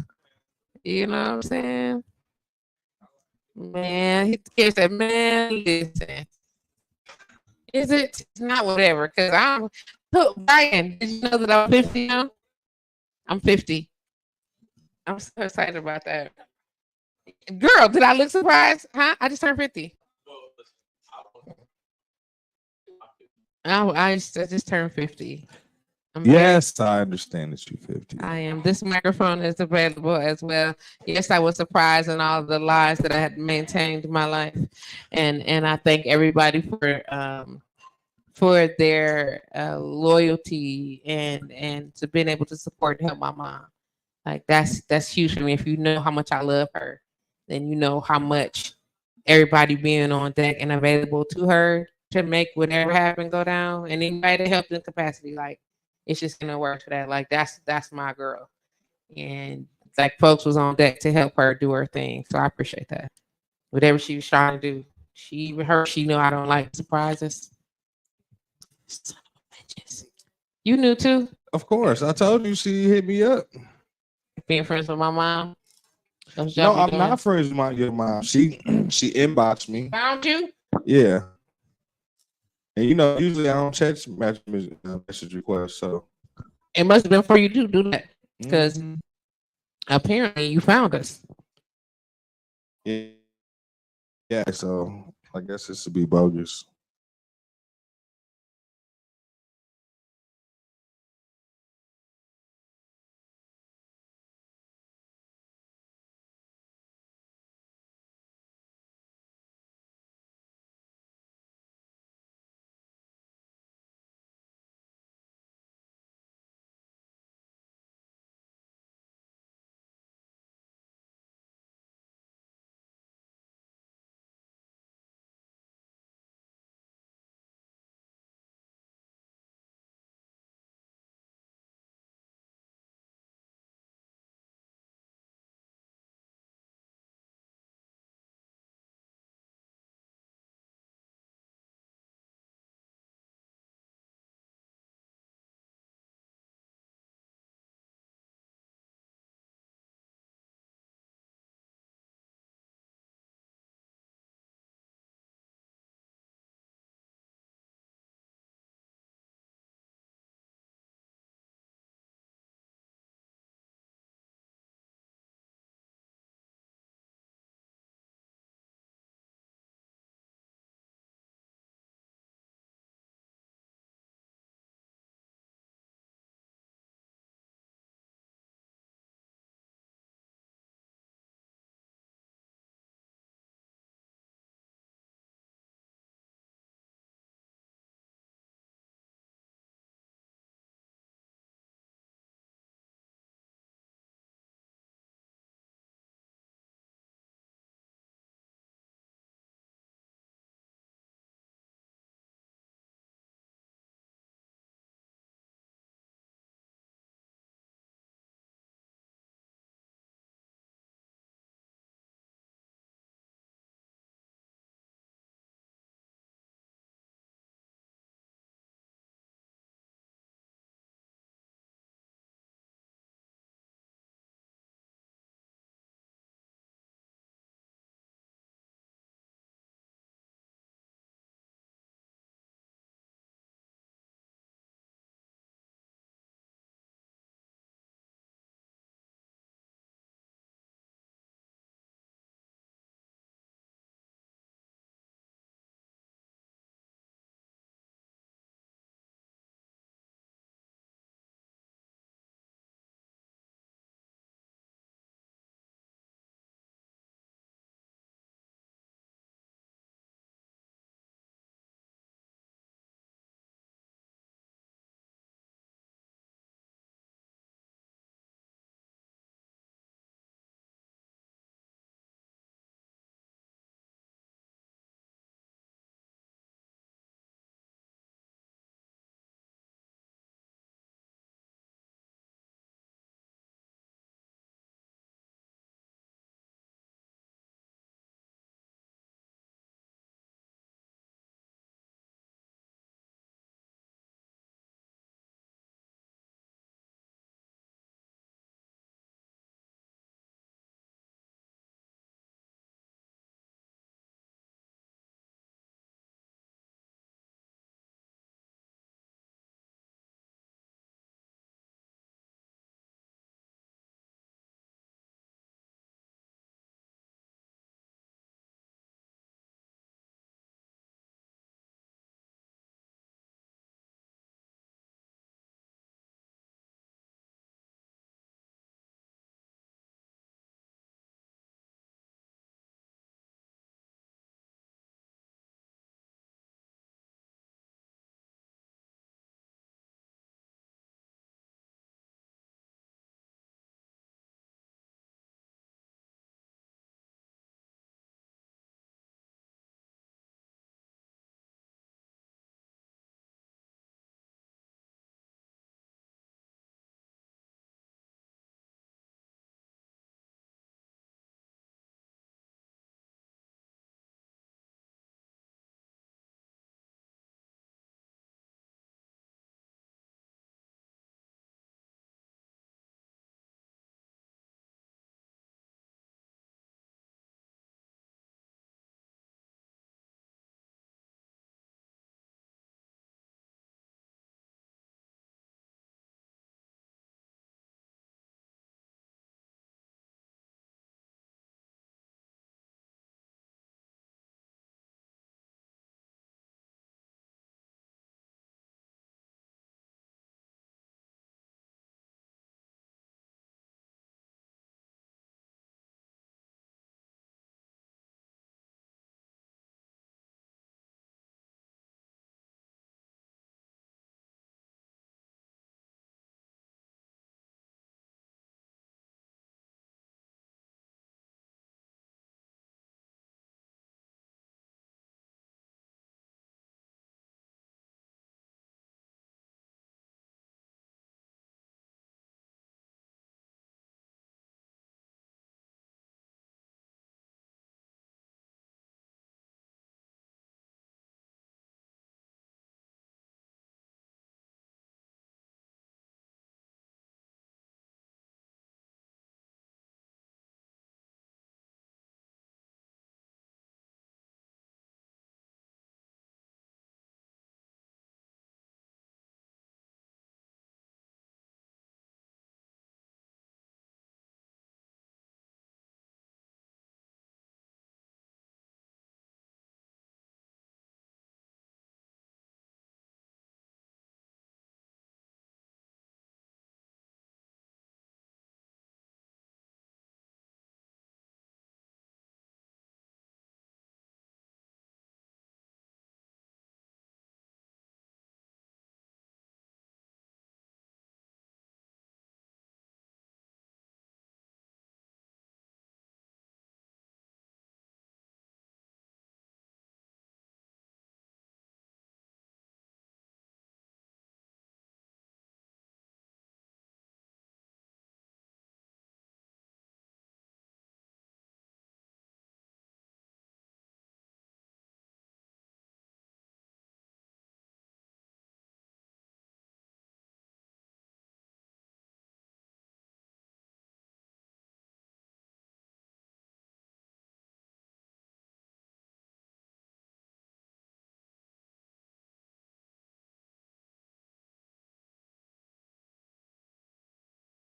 You know what I'm saying? Man, he said, man, listen. Is it? It's not whatever. Because look, Brian, did you know that I'm 50 now? I'm 50. I'm so excited about that. Girl, did I look surprised? Huh? I just turned 50. I just turned 50. Yes, I understand that you're 50. I am. This microphone is available as well. Yes, I was surprised in all the lies that I had maintained in my life, and I thank everybody for their loyalty and to being able to support and help my mom. Like that's huge for me. If you know how much I love her, then you know how much everybody being on deck and available to her to make whatever happen go down, and anybody that helped in capacity, like it's just gonna work for that. Like that's my girl, and like folks was on deck to help her do her thing. So I appreciate that. Whatever she was trying to do, she knew I don't like surprises. You knew too. Of course, I told you she hit me up. Being friends with my mom. No, I'm not friends with your mom. She inboxed me. Found you? Yeah. And usually I don't check message requests, so it must have been for you to do that because apparently you found us. Yeah. Yeah, so I guess this would be bogus.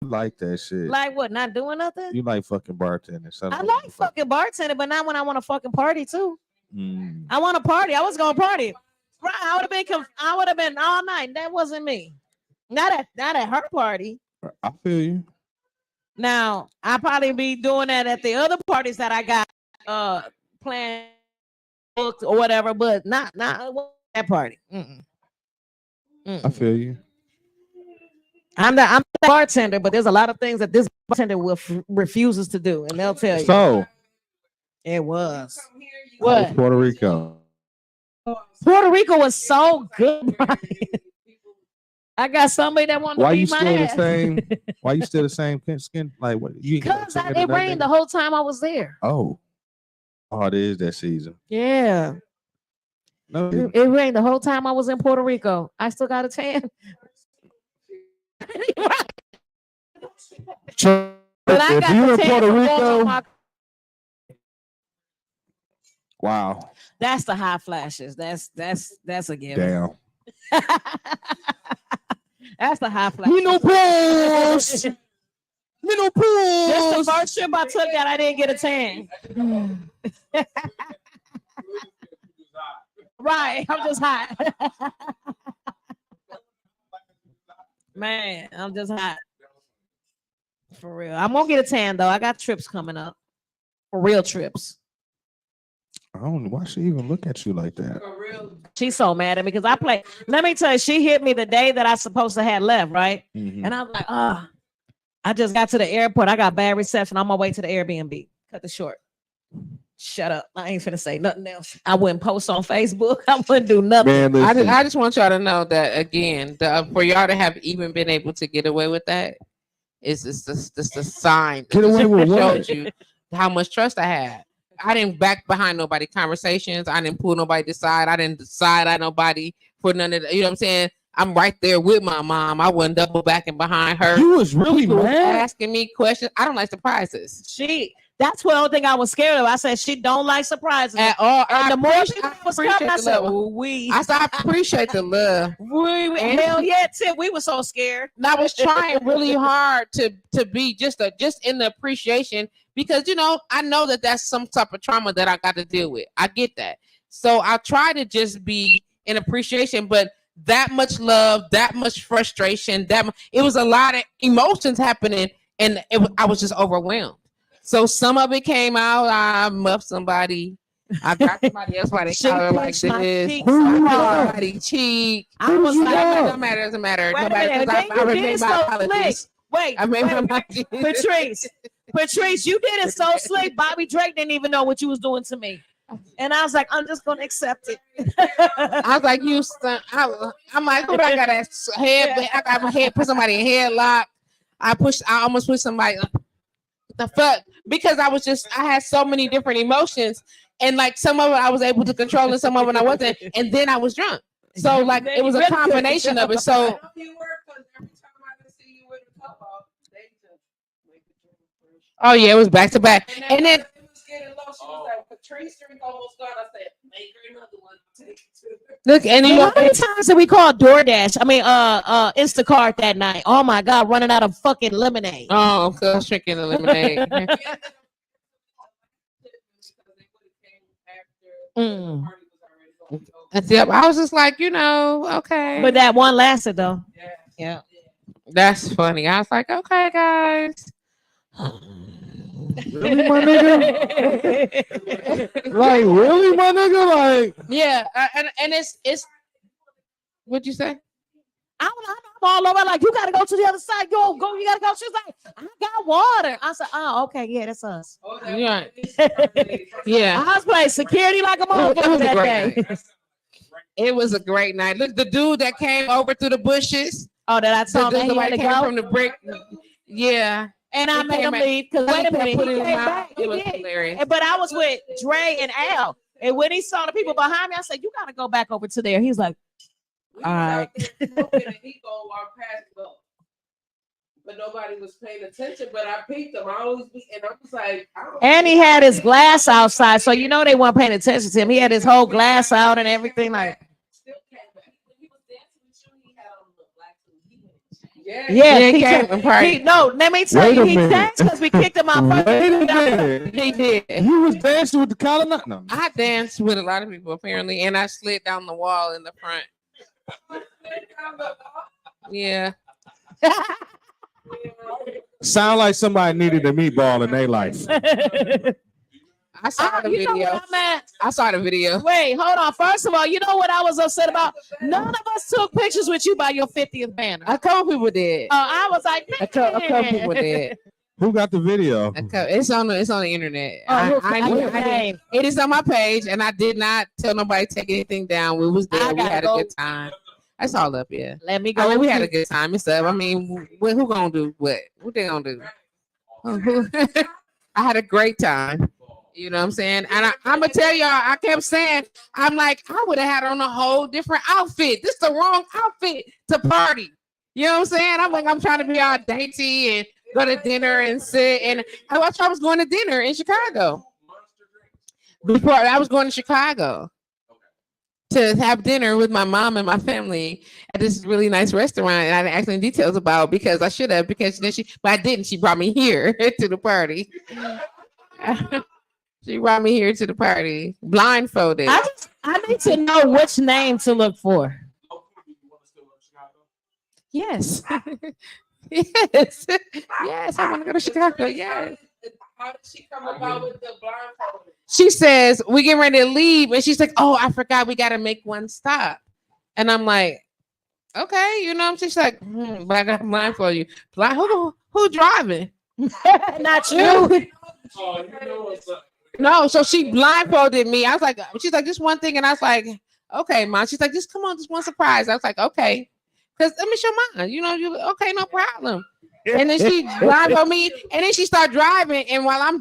like that shit. Like what? Not doing nothing? You like fucking bartending. I like fucking bartending, but not when I want to fucking party too. Mm. I want to party. I was gonna party. Right? I would have been all night. That wasn't me. Not at her party. I feel you. Now I probably be doing that at the other parties that I got planned booked or whatever, but not that party. Mm-mm. I feel you. I'm the bartender, but there's a lot of things that this bartender refuses to do, and they'll tell you. So it was what? Puerto Rico. Puerto Rico was so good, Brian. I got somebody that wanted to beat my ass. Why you still the same skin? Like what? Because it rained the whole time I was there. Oh, it is that season. Yeah. No, it rained the whole time I was in Puerto Rico. I still got a tan. But I got you in Puerto Rico. Wow. That's the high flashes. That's a given. Damn. That's the high flashes. We no pros. We no pros. Just the first trip I took that I didn't get a tan. Right. I'm just hot. Man, I'm just hot. For real. I'm gonna get a tan though. I got trips coming up. For real trips. I don't know why she even look at you like that. For real. She's so mad at me because I play. Let me tell you, she hit me the day that I supposed to have left, right? Mm-hmm. And I'm like, I just got to the airport. I got bad reception. I'm on my way to the Airbnb. Cut the short. Shut up. I ain't finna say nothing else. I wouldn't post on Facebook. I wouldn't do nothing. Man, I just want y'all to know that again, for y'all to have even been able to get away with that, is this the sign. Get away with what? Showed you how much trust I had. I didn't back behind nobody conversations. I didn't pull nobody to side. I didn't decide on nobody for none of that. You know what I'm saying? I'm right there with my mom. I wasn't double backing behind her. You was really mad? Asking me questions. I don't like surprises. That's the only thing I was scared of. I said she don't like surprises at all. And the more people was coming, I said, I appreciate the love. Hell yeah, Tip. We were so scared. And I was trying really hard to be just in the appreciation because I know that that's some type of trauma that I got to deal with. I get that. So I try to just be in appreciation, but that much love, that much frustration, it was a lot of emotions happening, and I was just overwhelmed. So some of it came out. I muffed somebody. I got somebody else by the collar like this. Somebody cheek. I was like, doesn't matter. I made my apologies. Wait, Patrice, you did it so slick. Bobby Drake didn't even know what you was doing to me. And I was like, I'm just gonna accept it. I was like, I'm like, who I got a head? I got my head, put somebody in a headlock. I almost pushed somebody. The fuck? Because I had so many different emotions, and like some of it I was able to control, and some of it I wasn't, and then I was drunk. So like it was a combination of it. So oh yeah, it was back to back, and then. Look, and how many times did we call DoorDash? I mean, Instacart that night. Oh my God, running out of fucking lemonade. Oh, because drinking the lemonade. Yep, I was just like, okay. But that one lasted though. Yeah. That's funny. I was like, okay, guys. Really, my nigga? Like, really, my nigga? Like, yeah, and it's. What'd you say? I'm all over. Like, you gotta go to the other side. Go. You gotta go. She's like, I got water. I said, oh, okay, yeah, that's us. Yeah, yeah. I was playing security like a motherfucker that day. It was a great night. Look, the dude that came over through the bushes. Oh, that I saw that somebody came from the brick. Yeah. And I made him leave because wait a minute, he came back. It was hilarious. But I was with Dre and Al, and when he saw the people behind me, I said, "You got to go back over to there." He's like, "All right." But nobody was paying attention. But I peeped him. I was like, and he had his glass outside, so they weren't paying attention to him. He had his whole glass out and everything like. Yeah, he came and party. no, let me tell Wait you, a he minute. danced because we kicked him out first. Wait a minute. He did. You was dancing with the collar? No. I danced with a lot of people apparently, and I slid down the wall in the front. Yeah. Sound like somebody needed a meatball in their life. I saw the You know video. what I'm at? I saw the video. Wait, hold on. First of all, you know what I was upset about? None of us took pictures with you by your 50th banner. A couple people did. I was like, A couple people did. Who got the video? It's on the internet. I it is on my page, and I did not tell nobody to take anything down. We was there. We had a good time. That's all up, yeah. Let me go. I mean, we had a good time and stuff. I mean, who gonna do what? What they gonna do? I had a great time. You know what I'm saying? And I'm gonna tell y'all, I kept saying, I'm like, I would have had on a whole different outfit. This is the wrong outfit to party. You know what I'm saying? I'm like, I'm trying to be all dainty and go to dinner and sit. And I was going to dinner in Chicago. Before I was going to Chicago to have dinner with my mom and my family at this really nice restaurant. And I didn't ask any details about because I should have, because then but I didn't. She brought me here to the party. She brought me here to the party, blindfolded. I need to know which name to look for. Yes. Yes. Yes, I want to go to Chicago. Yes. How did she come about with the blindfolded? She says, we get ready to leave. And she's like, oh, I forgot we got to make one stop. And I'm like, okay, you know, she's like, but I got to blindfold you. Who driving? Not you. No, so she blindfolded me. I was like, she's like, just one thing. And I was like, okay, Mom. She's like, just come on, just one surprise. I was like, okay. Because let me show mine. You know, okay, no problem. And then she blindfolded me. And then she started driving. And while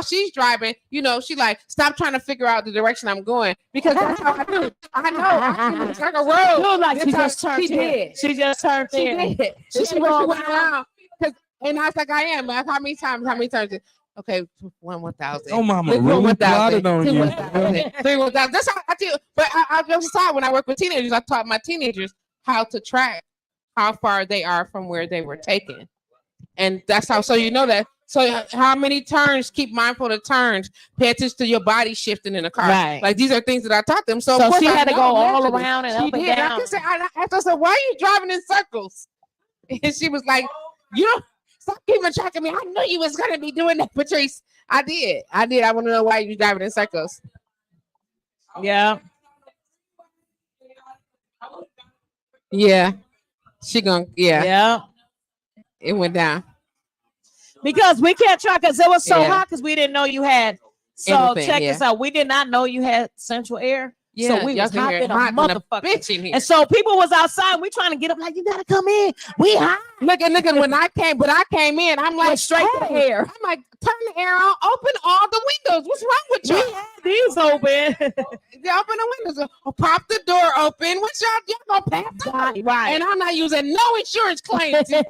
she's driving, you know, she like, stop trying to figure out the direction I'm going. Because that's how I do. I know. It's like a road. You like she just turned. She did. She just turned. She did. She went around. And I was like, I am. How many times? Okay, 1,000. Oh, mama, really plotted on you. 1,000. That's how I do. But I just saw when I work with teenagers, I taught my teenagers how to track how far they are from where they were taken. And that's how, so you know that. So how many turns, keep mindful of turns, pay attention to your body shifting in the car. Right. Like these are things that I taught them. So she had to go all around and she up and did. down. I said, why are you driving in circles? And she was like, you know, stop keeping track of me. I knew you was gonna be doing that, Patrice. I did. I want to know why you driving in circles. Yeah. Yeah. She gonna. Yeah. Yeah. It went down because we can't track because it was so Yeah. hot because we didn't know you had. So Everything, check yeah. this out. We did not know you had central air. Yeah, So we y'all was can hot hear than a hot than a motherfucker. bitch in here. And so people was outside. We trying to get up like you gotta come in. We hot. Look at when I came in, I'm like Went straight to hey. air. I'm like, turn the air on, open all the windows. What's wrong with We you? had these open. They open the windows, pop the door open. What's y'all gonna pass? Right. And I'm not using no insurance claims. Tell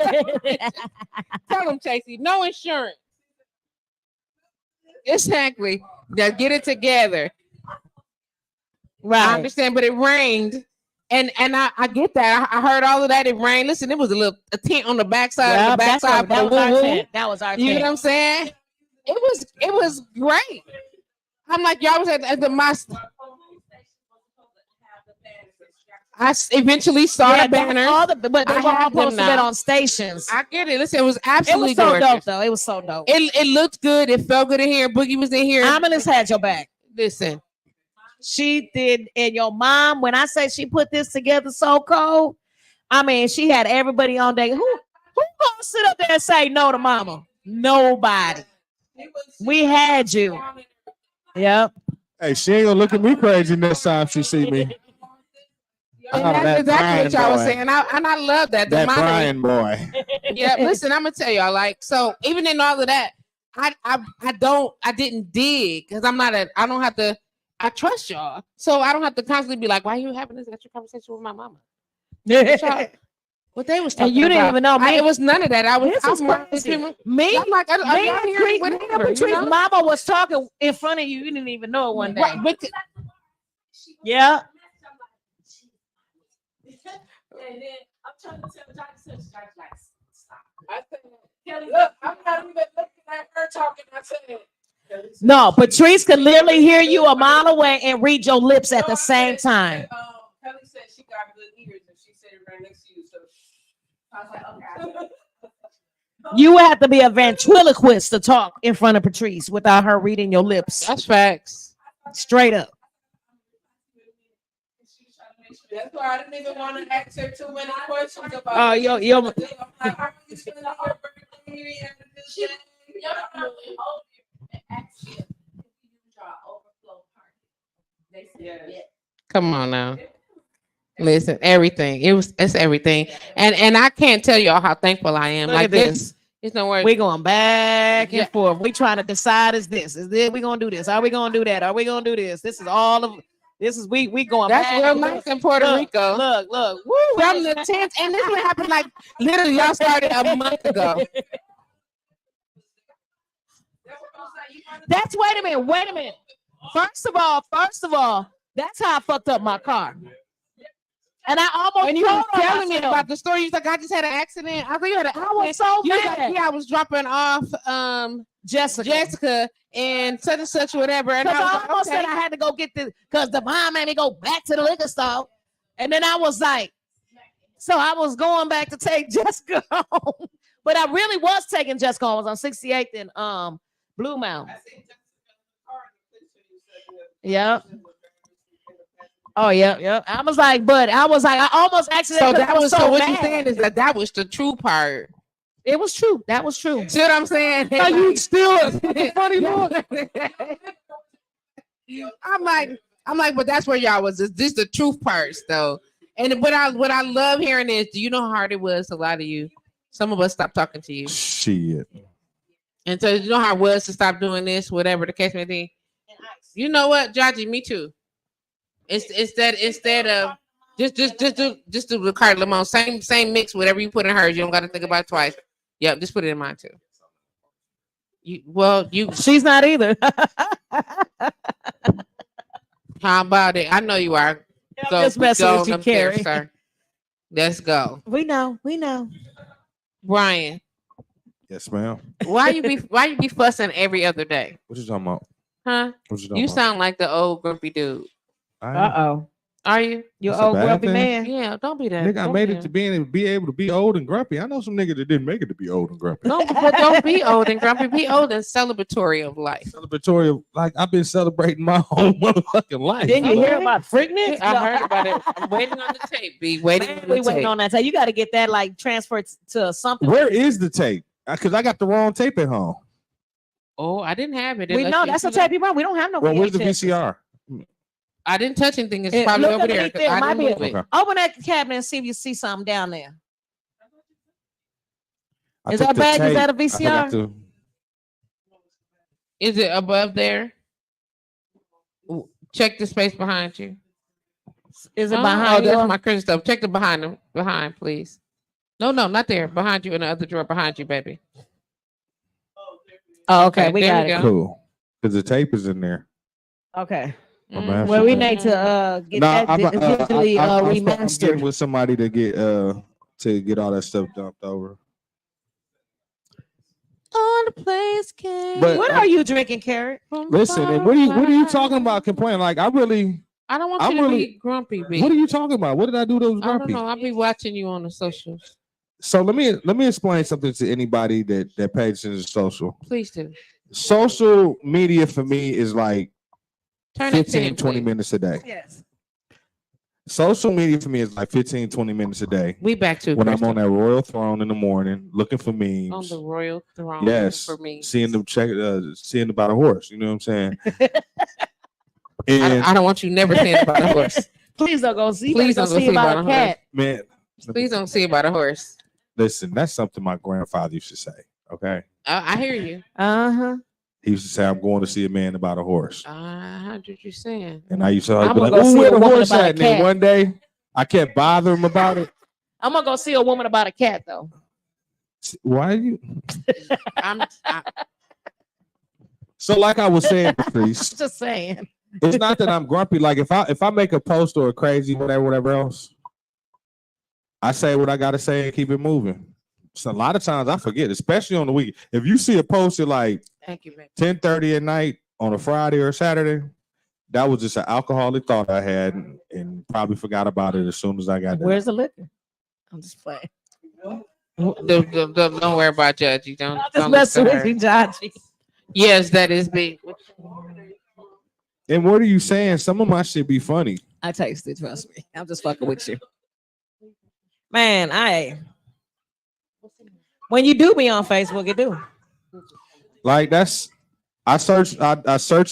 them, Chasey, no insurance. Exactly. Now get it together. I Right. understand, but it rained. And I get that. I heard all of that. It rained. Listen, it was a tent on the backside. Yeah, The backside. that was our tent. That was our You know tent. what I'm saying? It was great. I'm like, y'all was at the mosque. I eventually saw the banners. But they I were all have them supposed to be now. on stations. I get it. Listen, it was It absolutely was so gorgeous. dope, though. It was so dope. It looked good. It felt good in here. Boogie was in here. Ominous had your back. Listen, She did, and your mom. When I say she put this together so cold, I mean she had everybody on day. Who gonna sit up there and say no to mama? Nobody. We had you. Yep. Hey, she ain't gonna look at me crazy next time she see me. and Oh, that's that exactly what y'all Brian was boy. saying. And I love that. The That monitoring. Brian boy. Yeah, listen, I'm gonna tell y'all, like, so even in all of that, I didn't dig because I don't have to, I trust y'all. So I don't have to constantly be like, why are you having this extra conversation with my mama? What they was talking And you didn't about. even know me. It was none of that. I was This is crazy. Me, I'm like, me and Patrice, mama was talking in front of you. You didn't even know it one day. Right, but Yeah. And then I'm trying to tell Johnny, like, stop. I said, look, I'm not even looking at her talking. I said, No, Patrice can literally hear you a mile away and read your lips at the same time. Kelly said she got good ears and she said it right next to you. So I was like, okay. You would have to be a ventriloquist to talk in front of Patrice without her reading your lips. that's facts. Straight up. That's why I didn't even want to ask her too many questions about. Oh, yo. I'm like, how are you feeling over the Come on now. Listen, everything. It's everything. And I can't tell y'all how thankful I am. Look like at this. this. It's no worries. We going back and Yeah. forth. We trying to decide is this we gonna do this? Are we gonna do that? Are we gonna do this? This is all of this is we going That's back real and nice forth. in Puerto Look, Rico. Look. Woo, From the 10th, and this one happened like literally y'all started a month ago. That's wait a minute. First of all, that's how I fucked up my car. And I almost When you were told her telling me myself. about the story, you was like, I just had an accident. I thought you had an I was accident. so You was mad. like, yeah, I was dropping off Jessica. and such and such, whatever. And Because I was I like, almost okay. said I had to go get because the mom made me go back to the liquor store. And then I was like, so I was going back to take Jessica home. But I really was taking Jessica home. I was on 68th and Blue Mountain. Yep. Oh, yeah. I almost accidentally. So that was so what mad. you're saying is that was the true part. It was true. That was true. See what I'm saying? So you still funny look. I'm like, but that's where y'all was. This the truth parts though. And what I love hearing is, do you know how hard it was to lie to you? Some of us stopped talking to you. Shit. And so you know how it was to stop doing this, whatever the case may be. You know what, Jaji, me too. Instead of just do the cardamom, same mix, whatever you put in hers. You don't got to think about it twice. Yep, just put it in mine too. She's not either. How about it? I know you are. Just messing with you, up there, Carrie. sir. Let's go. We know. Brian, Yes, ma'am. why you be fussing every other day? What you talking about? Huh? What you talking You about? sound like the old grumpy dude. Uh-oh. Are you? You That's a old bad grumpy thing. man. Yeah, don't be that. Nigga, I Don't made be it to be able to be old and grumpy. I know some niggas that didn't make it to be old and grumpy. Don't be old and grumpy. Be old and celebratory of life. Celebratory, like I've been celebrating my whole motherfucking life. Didn't you Okay. hear about Freaknik? I heard about it. I'm waiting on the tape. Be waiting on the We waiting tape. on that. So you got to get that like transferred to something. Where is the tape? Because I got the wrong tape at home. Oh, I didn't have it. We Unless know you that's see a tape you want. We don't have no. Well, where's the VHS. VCR? I didn't touch anything. It's It- probably look over there. underneath 'cause there. I Might didn't be move it. Okay. Open that cabinet and see if you see something down there. I Is took that the bag? Is tape. that a I VCR? forgot to- Is it above there? Check the space behind you. Is it Oh, behind that's you? my Christian stuff. Check the behind, please. No, not there. Behind you in the other drawer behind you, baby. Oh, okay. We there got we it. go. Cool. Because the tape is in there. Okay. I'm Mhm. asking Well, we you. need to get Nah, that digitally I'm getting remastered. with somebody to get all that stuff dumped over. On the place can. But What are you drinking, Carrot? listen, and what are you talking about complaining? Like I don't want I'm you you to to be be grumpy, B. what are you talking about? What did I do that was I don't grumpy? know. I'll be watching you on the socials. So let me explain something to anybody that pays attention to social. Please do. Social media for me is like Turn it 15, 20 please. minutes a day. Yes. Social media for me is like 15, 20 minutes a day. We back to When I'm Crystal. on that royal throne in the morning, looking for On memes. the royal throne. Yes, For me. seeing them seeing about a horse. You know what I'm saying? And I don't want you never saying about a horse. Please don't go see. Please Please don't go see about about a a cat. man, Please don't say about a horse. listen, that's something my grandfather used to say. Okay, I hear you. Uh-huh. he used to say, "I'm going to see a man about a horse," 100%. and I used to always I'm be gonna like, go "Oh, see where a the woman horse about a at?" And then cat. one day, I kept bothering him about it. I'm gonna go see a woman about a cat though. Why are you? I, So, like I was saying, Patrice, Just saying. it's not that I'm grumpy. Like if I make a post or a crazy whatever else, I say what I gotta say and keep it moving. So a lot of times I forget, especially on the week. If you see a post at like Thank you, baby. 10:30 at night on a Friday or Saturday, that was just an alcoholic thought I had and probably forgot about it as soon as I got there. Where's the liquor? I'm just playing. Don't worry about Judgy. Don't I'm just don't messing listen with to you, her. Judgy. Yes, that is big. And what are you saying? Some of my shit be funny. I tasted, trust me. I'm just fucking with you. Man, when you do be on Facebook, it do. Like that's I search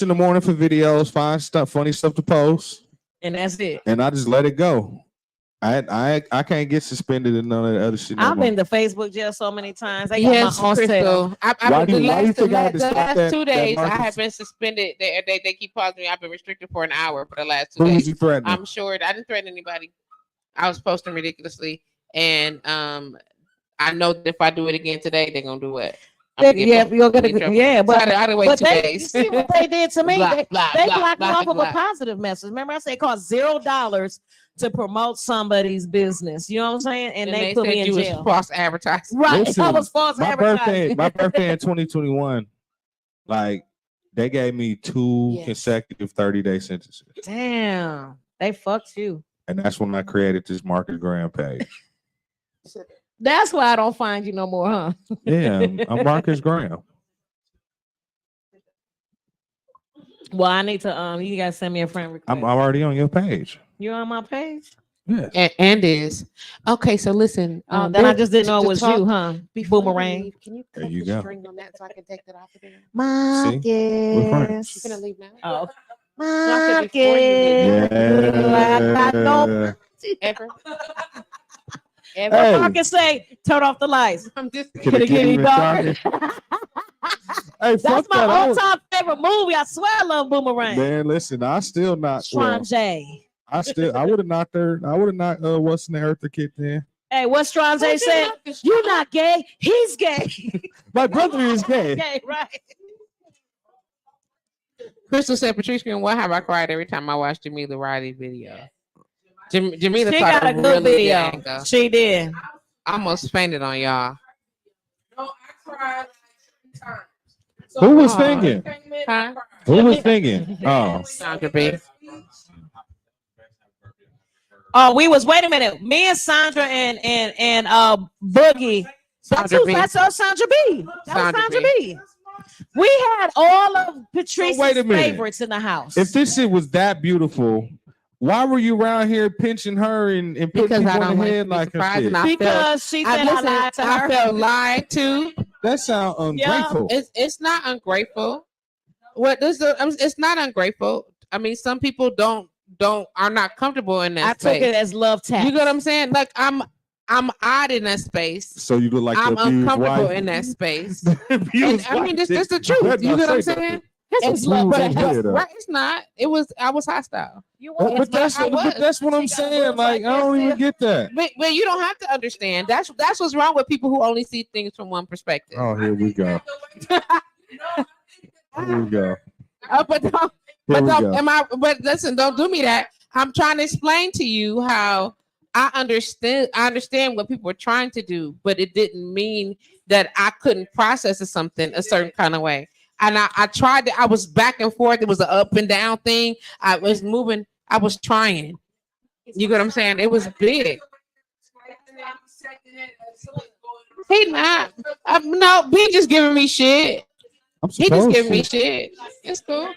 in the morning for videos, find stuff, funny stuff to post, And that's it. and I just let it go. I can't get suspended and none of the other shit. no I've more. been to Facebook jail so many times. They Yes, got my own cell. Crystal. Why do you think I had to the stop last that- 2 that days, I Marcus? have been suspended. They keep pausing me. I've been restricted for an hour for the last 2 Who was days. you threatening? I'm sure I didn't threaten anybody. I was posting ridiculously, and I know that if I do it again today, they're gonna do it. Yeah, you're gonna, yeah, but I had to wait but 2 they, you days. see what they did to me? Blah, they blah, they blah, blocked me blah, off of blah. a positive message. Remember, I said it cost $0 to promote somebody's business. You know what I'm saying? And they put said me in you was jail. false advertising. Right, Listen, that was false my advertising. birthday in 2021, like they gave me 2 Yes. consecutive 30-day sentences. Damn, they fucked you. And that's when I created this Marcus Graham page. That's why I don't find you no more, huh? Yeah, I'm Marcus Graham. Well, I need to you guys send me a friend request. I'm already on your page. You on my page? Yeah. And is okay. So listen. Then I just didn't know it to was talk- you, huh? Before we Boomerang. leave, can you There cut you the go. string on that so I can take that off of there? We're friends. She's gonna leave now. Oh, I said before you leave. Yeah. Ever. Hey. I can say, turn off the lights. I'm just Can it get even darker? Hey, That's fuck my that. I all-time favorite movie. I swear I love Boomerang. Man, listen, I still not. Well, Strange. I would have knocked her. I would have knocked what's in the earth the kid then. Hey, what Strange said? You're not gay. He's gay. My brother is gay. Gay, right? Crystal said, Patricia, why have I cried every time I watch Jamila Riley video? Jamila She taught got a good video. angle. She did. I almost fainted on y'all. No, I cried 3 times. Who was Aw. singing? Huh? Who was singing? Oh, Sandra B. Oh, wait a minute. Me and Sandra and Boogie. Sandra B. That's Sandra B. That was Sandra Sandra B. B. We had all of Patrice's wait a minute. favorites in the house. if this shit was that beautiful, why were you around here pinching her and putting Because people I on don't the like head to be like her surprised, shit? and I felt because she said I lied to her. I felt lied to. That sound ungrateful. It's not ungrateful. What this? It's not ungrateful. I mean, some people are not comfortable in that I space. took it as love tap. You get what I'm saying? Like I'm odd in that space. So you look like I'm the abused uncomfortable wife. in that space. The And abused I mean, wife this did- is the truth. better You not get what I'm say saying? nothing. This It's was love smooth tap. as hell, though. right. It's not. I was hostile. You But, was, that's I was. but that's what I'm She got saying. boobs Like like I don't that even still. get that. But you don't have to understand. That's what's wrong with people who only see things from one perspective. Oh, here we go. Here we go. But don't, Here but we don't, go. but listen, don't do me that. I'm trying to explain to you how I understand what people are trying to do, but it didn't mean that I couldn't process something a certain kind of way. And I tried to, I was back and forth. It was an up and down thing. I was moving. I was trying. You get what I'm saying? It was big. He not. No, B just giving me shit. I'm He just supposed giving me to. shit. It's cool.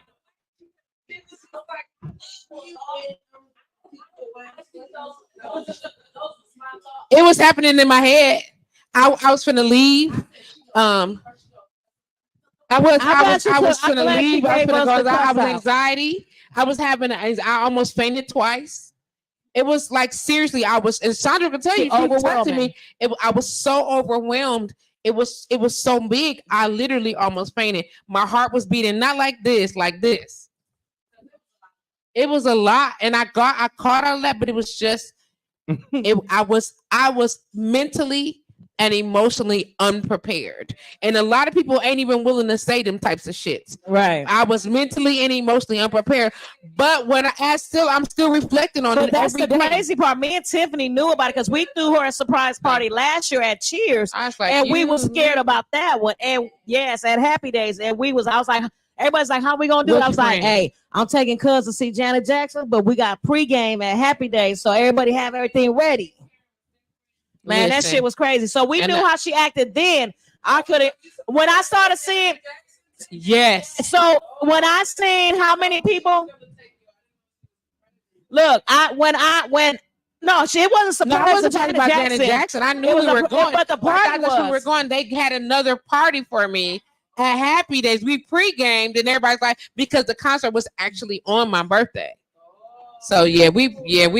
It was happening in my head. I was finna leave. I was finna leave. I was finna go. I was anxiety. I almost fainted twice. It was like seriously. I was, and Sandra can tell you, she talked to Overwhelming. me. I was so overwhelmed. It was so big. I literally almost fainted. My heart was beating not like this, like this. It was a lot, and I caught all that, but it was just. I was mentally and emotionally unprepared. And a lot of people ain't even willing to say them types of shits. Right. I was mentally and emotionally unprepared. But when I'm still reflecting on But it that's every the day. crazy part. Me and Tiffany knew about it because we threw her a surprise party last year at Cheers. I was like, And we were scared about that one. And yes, at Happy Days. And I was like, everybody's like, how we gonna do it? I was like, hey, I'm taking cuz to see Janet Jackson, but we got pregame at Happy Days. So everybody have everything ready. Man, that shit was crazy. So we knew how she acted then. I couldn't when I started seeing yes. So when I seen how many people look, no, she wasn't surprised. No, I wasn't talking about Janet Jackson. I knew we were going, but the party was. We were going. They had another party for me at Happy Days. We pre-gamed, and everybody's like, because the concert was actually on my birthday. So we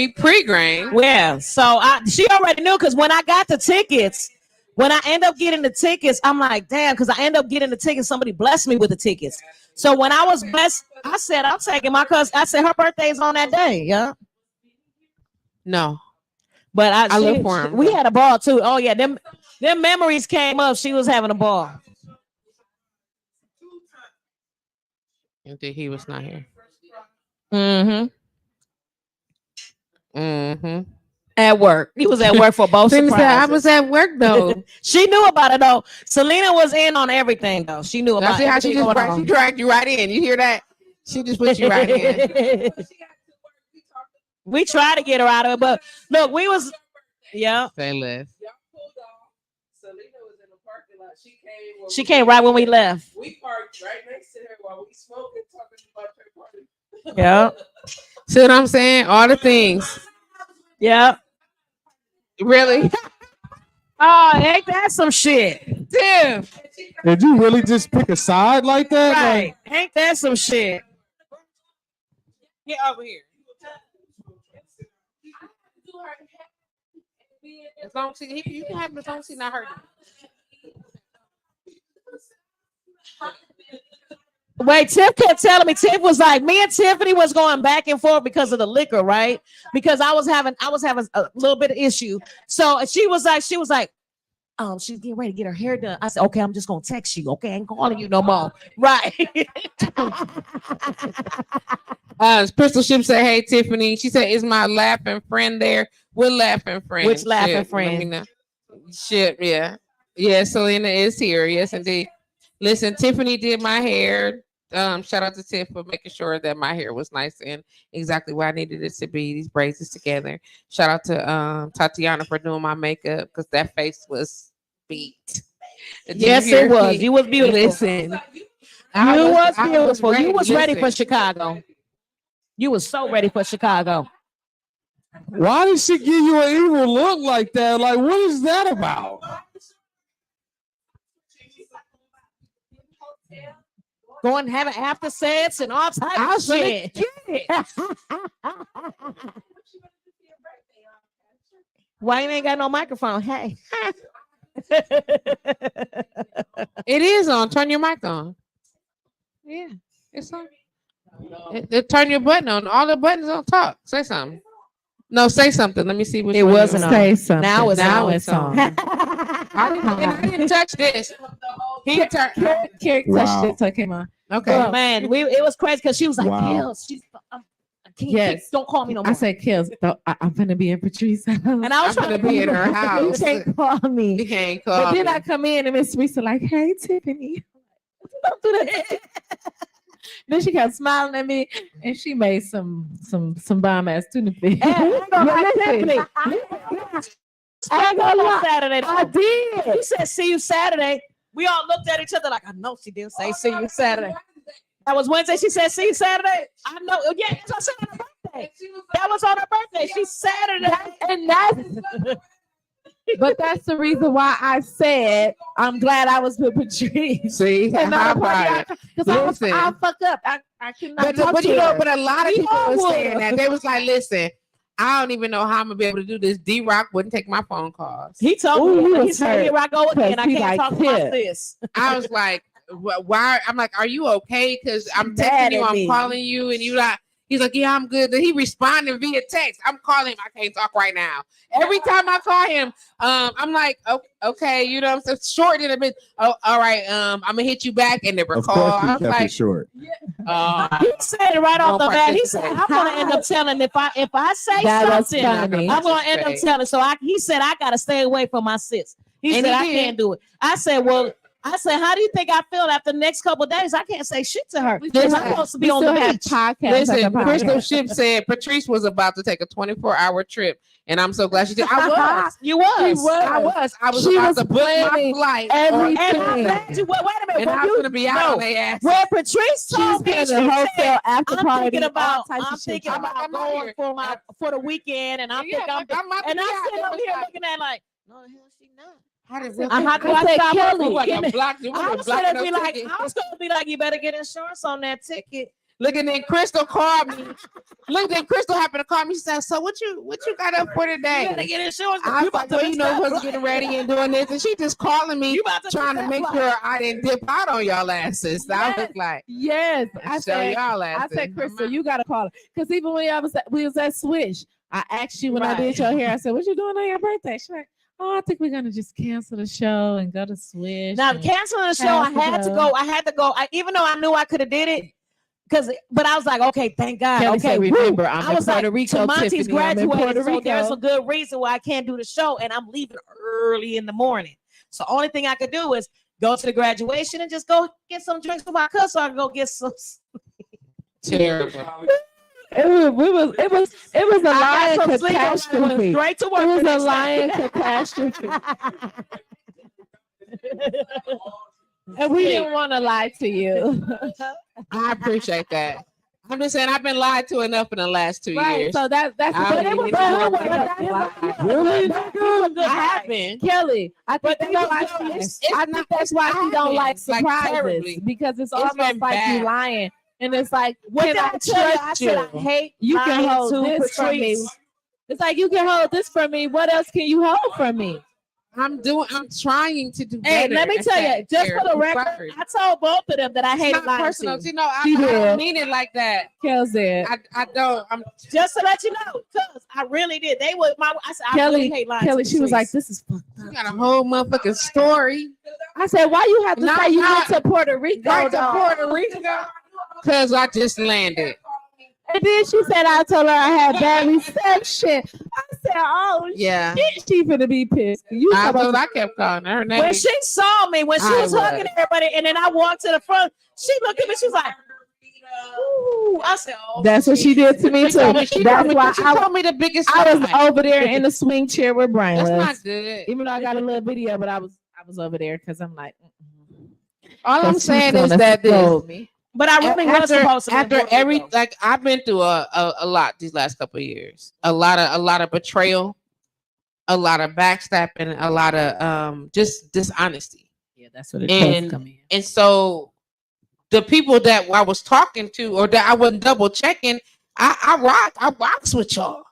pre-gamed. Yeah. So she already knew because when I got the tickets, when I end up getting the tickets, I'm like, damn, because I end up getting the tickets. Somebody blessed me with the tickets. So when I was blessed, I said, I'm taking my cousin. I said her birthday's on that day. Yeah. No. But I look for him. We had a ball too. Oh yeah, them memories came up. She was having a ball. He was not here. At work. He was at work for both surprises. I was at work though. She knew about it though. Selena was in on everything though. She knew about it. She dragged you right in. You hear that? She just put you right in. We tried to get her out of it, but look, we was They left. Selena was in the parking lot. She came right when we left. We parked right next to her while we smoking, talking about her party. Yeah. See what I'm saying? All the things. Yeah. Really? Oh, ain't that some shit? Damn. Did you really just pick a side like that? Right. Ain't that some shit? Get over here. As long as you can have him as long as he's not hurting. Wait, Tiff kept telling me. Tiff was like, me and Tiffany was going back and forth because of the liquor, right? Because I was having a little bit of issue. So she was like, she's getting ready to get her hair done. I said, okay, I'm just gonna text you. Okay, I ain't calling you no more. Right. Crystal Ship said, hey Tiffany. She said, is my laughing friend there? What laughing friend? Which laughing friend? Shit, yeah. Yeah, Selena is here. Yes, indeed. Listen, Tiffany did my hair. Shout out to Tiff for making sure that my hair was nice and exactly where I needed it to be. These braids is together. Shout out to Tatiana for doing my makeup because that face was beat. Yes, it was. You was beautiful. Listen, you was beautiful. You was ready for Chicago. You was so ready for Chicago. Why did she give you an evil look like that? Like, what is that about? Going having after sex and all types of shit. Why you ain't got no microphone? Hey. It is on. Turn your mic on. Yeah, it's on. Turn your button on. All the buttons on top. Say something. No, say something. Let me see what it wasn't on. Say something. Now it's on. I didn't touch this. He turned. Carrie touched it, so it came on. Okay. Oh, man, it was crazy because she was like, Wow. Yes. Don't call me no more. I said, Kills, I'm gonna be in Patrice's house. And I was I'm trying gonna be in her house. You can't call me. You can't call But then me. I come in and Miss Teresa like, hey Tiffany. Don't do that. Then she kept smiling at me and she made some bomb ass tuna fish. Tiffany. I ain't gonna lie. Saturday. I did. You said see you Saturday. We all looked at each other like, I know she didn't say see you Saturday. That was Wednesday. She said see you Saturday. I know. Yeah, that's what I said on her birthday. That was on her birthday. She's Saturday. And that's but that's the reason why I said I'm glad I was with Patrice. See, Because I fuck up. I cannot. But a lot of people were saying that. They was like, listen, I don't even know how I'm gonna be able to do this. D-Rock wouldn't take my phone calls. He told me, he said, here I go again. I can't talk about this. I was like, why? I'm like, are you okay? Because I'm texting you, I'm calling you, and you like, He's like, yeah, I'm good. Then he responded via text. I'm calling him. I can't talk right now. Every time I call him, I'm like, okay, you know, I'm so short in a bit. Oh, all right. I'm gonna hit you back and never Of call. course, I you was kept it like, short. He said it right off Don't the bat. He said, participate. "I'm gonna end up telling if I say That was something, funny. I'm gonna end up Participate. telling." So he said, "I gotta stay away from my sis." He And said, he "I did. can't do it." I said, "Well." I said, "How do you think I feel after the next couple of days? I can't say shit to her. We I'm still supposed to be we on the still have beach." podcasts. Listen, after Crystal podcasts. Ship said Patrice was about to take a 24-hour trip, and I'm so glad she did. I was. You was. I was She about was to book my planning flight. everything. And on I'm Tuesday. glad you. Wait a minute. And When I was you gonna be out on their ass. when Patrice She's told me, been she in a hotel said, after I'm party. thinking about, all types I'm of shit. thinking I'm about out going here. for the weekend, and I'm Yeah, thinking, like, I'm about to and be I'm out sitting there. over here Like, looking at like, no, the hell she not. how did How do I I said, stop her Kelly, from like getting a it? block? I was gonna be like, you better get insurance on that ticket. Look, and then Crystal called me. Look, then Crystal happened to call me. She said, "So what you got up for You today?" better get insurance. I You was about like, to well, miss you know, that was getting flight. ready and doing this, and she just calling me, You about to trying miss to that make flight. sure I didn't dip out on y'all asses. I was Yes. like, Yes, I show said, y'all I asses. said, Crystal, you gotta call her. Because even when we was at Swish, I asked you when I did your hair. I said, "What you doing on your birthday?" She's like, "Oh, I think we're gonna just cancel the show and go to Swish." Now and- canceling the show, I had to go. I had to go. Even though I knew I could have did it, but I was like, okay, thank God. Kelly Okay, said, woo. remember, I'm I in was like, Puerto Rico, Monty's Tiffany, I'm in graduated, Puerto so there's Rico. a good reason why I can't do the show, and I'm leaving early in the morning. So only thing I could do is go to the graduation and just go get some drinks for my cousin, so I can go get some. terrible. It was a I lion got some sleep. I went catastrophe. straight to work. It was the a next day. lion catastrophe. And we didn't want to lie to you. I appreciate that. I'm just saying I've been lied to enough in the last 2 Right. years. So that's I but it mean, was it's good. good. Really? I have been. Kelly, I think But that's why I think that's why she don't like surprises terribly. because it's It's almost been like you bad. lying. And it's like, What can did I I tell you? I trust said I you? hate You can lying hold to this from me. Patrice. It's like you can hold this from me. What else can you hold from me? I'm trying to do Hey, better. let me at tell you, that, just for the Eric. record, Sorry. I told both of them that I It's hated not lying personal. to. See, no, I She don't did. mean it like that. Kel said. I don't. I'm Just to let you know, because I really did. They were my. I said I Kelly, really hate lying. Kelly, to she was like, Patrice. "This is fucked you up." got a whole motherfucking story. I said, "Why you have to No, say you no. went to Puerto Rico?" Right to dog? Puerto Rico because I just landed. And then she said, "I told her I had bad reception." I said, "Oh Yeah. shit, she finna be pissed." You I talking thought about I kept calling her name. When she saw me, when she I was hugging was. everybody, and then I walked to the front, she looked at me. She was like, "Ooh!" I said, "Oh." That's what she did to me She told me, too. That's why she I told me the biggest was lie. over there in the swing chair with Brian. That's was. not good. Even though I got a little video, but I was over there because I'm like, All I'm 'cause saying she's is gonna that this, scold me. But I really was supposed to. be in after Puerto every Rico. like I've been through a lot these last couple of years. A lot of betrayal, a lot of backstabbing, a lot of just dishonesty. Yeah, that's what it And- come in. And so the people that I was talking to or that I wasn't double checking, I rocks with y'all.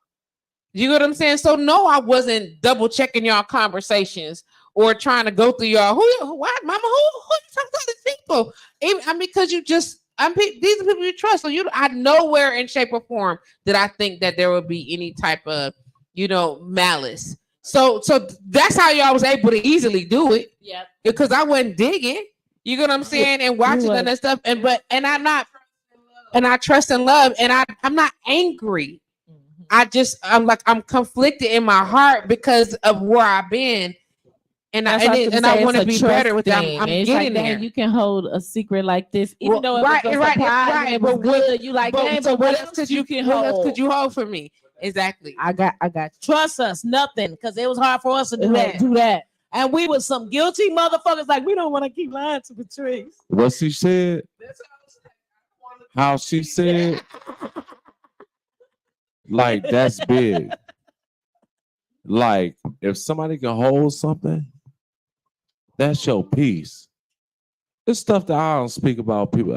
You know what I'm saying? So no, I wasn't double checking y'all conversations or trying to go through y'all. What, mama? Who you talking to these people? Even, because you just, these are people you trust. So I nowhere in shape or form did I think that there would be any type of, malice. So that's how y'all was able to easily do it. Yep. Because I wasn't digging. You know what I'm saying? And watching was. and that stuff. And I'm not, and I trust and love, and I'm not angry. I'm conflicted in my heart because of where I've been, and I want to be better with them. I'm it's getting like, there. dang, you can hold a secret like this, even Well, though it right, was a right, surprise right, and it was but what- good. You like, dang, so but what else could you can what hold? else could you hold for me? Exactly. I got Trust us, nothing, because it was hard for us to do you. that. Do that. And we was some guilty motherfuckers. Like we don't want to keep lying to Patrice. What she said, how she said, like that's big. Like if somebody can hold something, that's your piece. It's stuff that I don't speak about. People,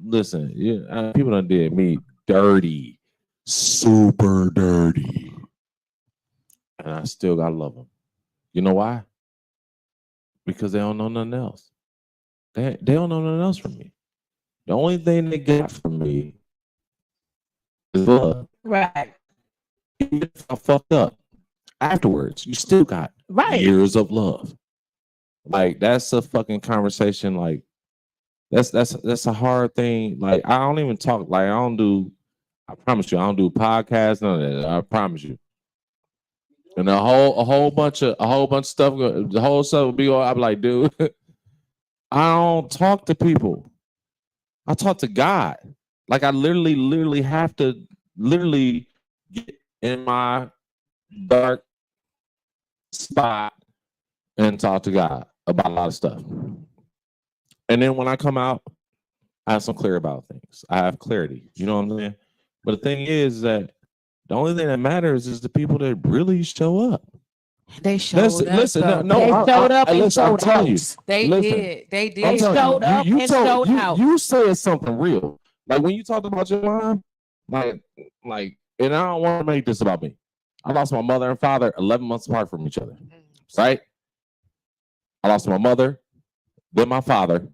listen. Yeah, people done did me dirty, super dirty, and I still gotta love them. You know why? Because they don't know nothing else. They don't know nothing else from me. The only thing they got from me is love. Right. Even if I fucked up afterwards, you still got Right. years of love. Like that's a fucking conversation. Like that's a hard thing. Like I don't even talk. Like I don't do. I promise you, I don't do podcasts. None of that. I promise you. And a whole bunch of stuff. The whole stuff will be on. I'm like, dude, I don't talk to people. I talk to God. Like I literally have to get in my dark spot and talk to God about a lot of stuff. And then when I come out, I have some clear about things. I have clarity. You know what I'm saying? But the thing is that the only thing that matters is the people that really show up. They showed up. Listen, though. no, They showed up and listen, I'm showed telling you. out. They Listen, did. They did. I'm They telling showed up you, and showed out. You said something real. Like when you talked about your mom, like, and I don't want to make this about me. I lost my mother and father 11 months apart from each other. Right? I lost my mother, then my father,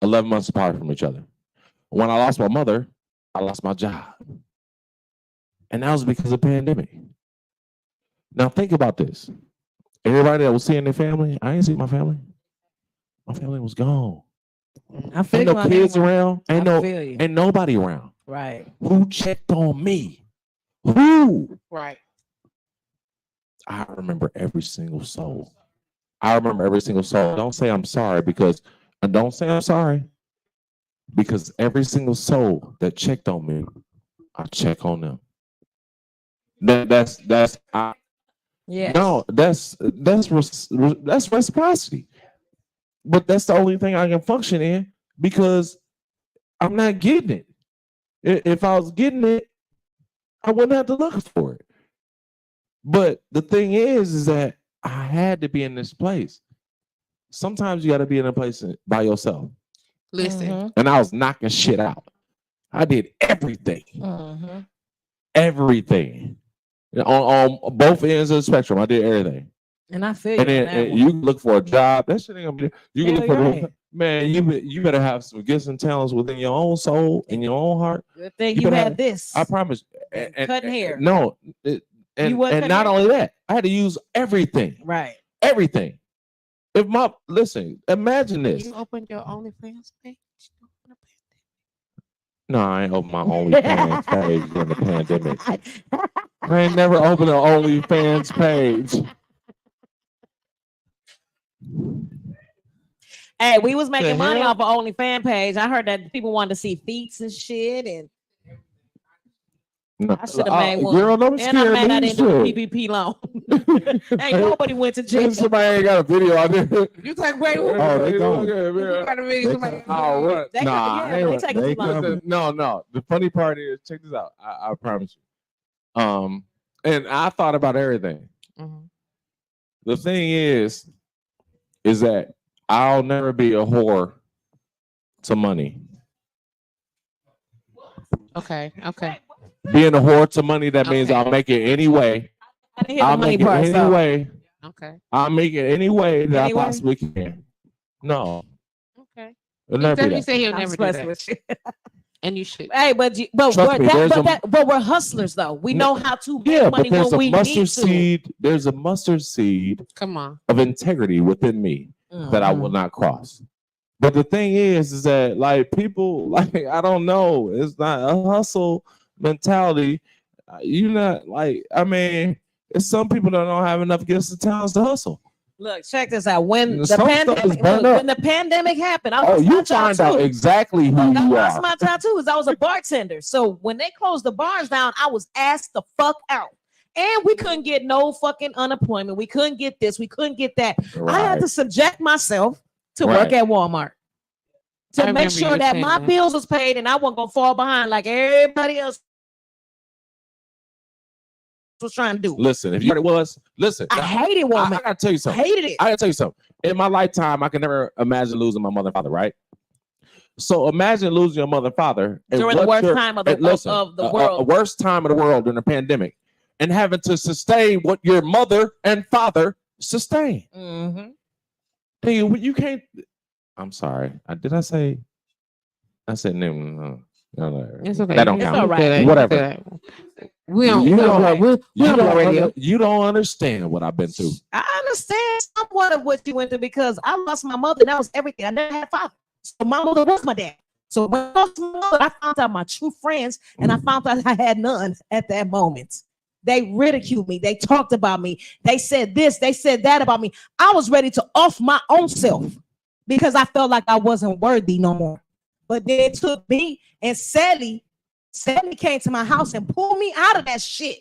11 months apart from each other. When I lost my mother, I lost my job. And that was because of the pandemic. Now think about this. Everybody that was seeing their family, I ain't see my family. My family was gone. I feel Ain't you no on kids that one. around. I feel you. Ain't nobody around. Right. Who checked on me? Who? Right. I remember every single soul. Don't say I'm sorry because every single soul that checked on me, I check on them. That's Yes. no, that's reciprocity. But that's the only thing I can function in because I'm not getting it. If I was getting it, I wouldn't have to look for it. But the thing is that I had to be in this place. Sometimes you got to be in a place by yourself. Listen. Mm-hmm. And I was knocking shit out. I did everything. Mm-hmm. Everything. On both ends of the spectrum, I did everything. And I feel you And on then that one. you can look for a job. That shit ain't gonna be there. You can Hell, look for you're right. man. You better have some gifts and talents within your own soul and your own heart. Good thing You you better had have- this. I promise. Cutting hair. No, You and wasn't not cutting only that, I had to use everything. Right. Everything. Imagine this. You opened your OnlyFans page. No, I ain't opened my OnlyFans page during the pandemic. I ain't never opened an OnlyFans page. Hey, we was making The money hell? off of OnlyFans page. I heard that people wanted to see feet and shit, and No. I should have made one. Girl, don't And I'm scare mad I me. didn't do Shit. the PPP loan. Ain't nobody went to jail. Somebody ain't got a video out there. You like, wait, who? Oh, they don't. Who got a video? They Somebody- I'll run. They Nah, yeah, I ain't they run. take it They too long. coming. No. The funny part is, check this out. I promise you. And I thought about everything. Mhm. The thing is that I'll never be a whore to money. Okay. Being a whore to money, that means Okay. I'll make it anyway. I didn't hear the I'll money make it part. any So. way. Okay. I'll make it any way that Any way? I possibly can. No, Okay. it'll never be He that. said he'll I'm never do supposed that. with you. And you should. Hey, but Trust me, but we're hustlers though. We know how to make Yeah, money but there's when a we mustard need to. seed. There's a mustard seed Come on. of integrity within me that I will Mhm. not cross. But the thing is that like people, like I don't know, it's not a hustle mentality. You're not like, I mean, it's some people that don't have enough gifts and talents to hustle. Look, check this out. When the Some stuff is pandemic, burned up. when the pandemic happened, I Oh, lost you my job find out too. exactly who I you lost are. my job too. Is I was a bartender. So when they closed the bars down, I was asked the fuck out. And we couldn't get no fucking unemployment. We couldn't get this. We couldn't get that. I had to subject myself to work Right. at Walmart to I make remember sure you that saying my that. bills was paid and I wasn't gonna fall behind like everybody else was trying to do. Listen, if you was, listen, I hated I Walmart. gotta tell you I something. hated it. I gotta tell you something. In my lifetime, I can never imagine losing my mother and father, right? So imagine losing your mother and father and During the what worst time of the of the a world. worst time of the world during the pandemic, and having to sustain what your mother and father sustain. Mm-hmm. Hey, you can't. I'm sorry. I said no. No. It's okay. That don't You count. can all right. say that, you can Whatever. say that. We on You don't- radio. You don't understand what I've been through. I understand somewhat of what you went through because I lost my mother. And that was everything. I never had a father. So my mother was my dad. So when I lost my mother, I found out my true friends and I found out I had none at that moment. They ridiculed me. They talked about me. They said this, they said that about me. I was ready to off my own self because I felt like I wasn't worthy no more. But then it took me and Sally came to my house and pulled me out of that shit.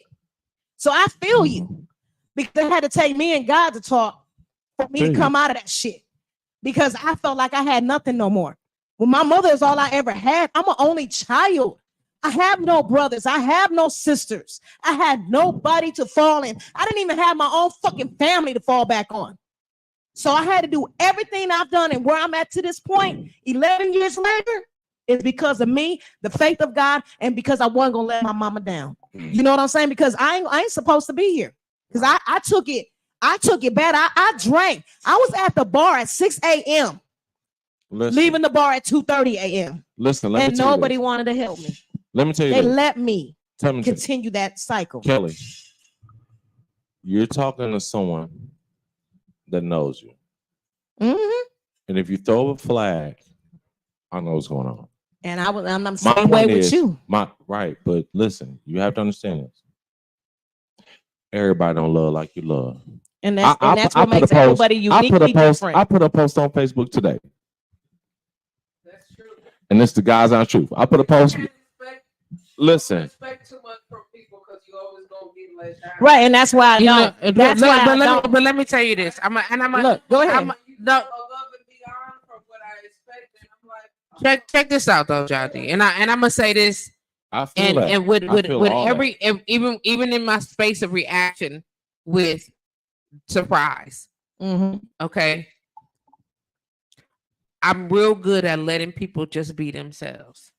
So I feel you because it had to take me and God to talk for me to come out of that shit because I felt like I had nothing no more. When my mother is all I ever had, I'm an only child. I have no brothers. I have no sisters. I had nobody to fall in. I didn't even have my own fucking family to fall back on. So I had to do everything I've done and where I'm at to this point, 11 years later, is because of me, the faith of God, and because I wasn't gonna let my mama down. You know what I'm saying? Because I ain't supposed to be here. Because I took it bad. I drank. I was at the bar at 6 a.m. leaving the bar at 2:30 a.m. Listen, and nobody wanted to help me. Let me tell you They this. let me Tell me continue that cycle. Kelly, you're talking to someone that knows you. Mhm. And if you throw a flag, I know what's going on. And I'm My same way point with is, you. Right, but listen, you have to understand this. Everybody don't love like you love. And that's what makes everybody uniquely different. I put a post on Facebook today. That's true. And it's the God's honest truth. I put a post. Listen. Expect too much from people because you always gonna be let down. Right, and that's why I You know, don't. That's why I don't. But let me tell you this. Look, go ahead. No, Above and beyond from what I expected. I'm like, check this out though, Jody. And I'm gonna say this. I feel that. And with all every even in my space of reaction with surprise, okay, I'm real good at letting people just be themselves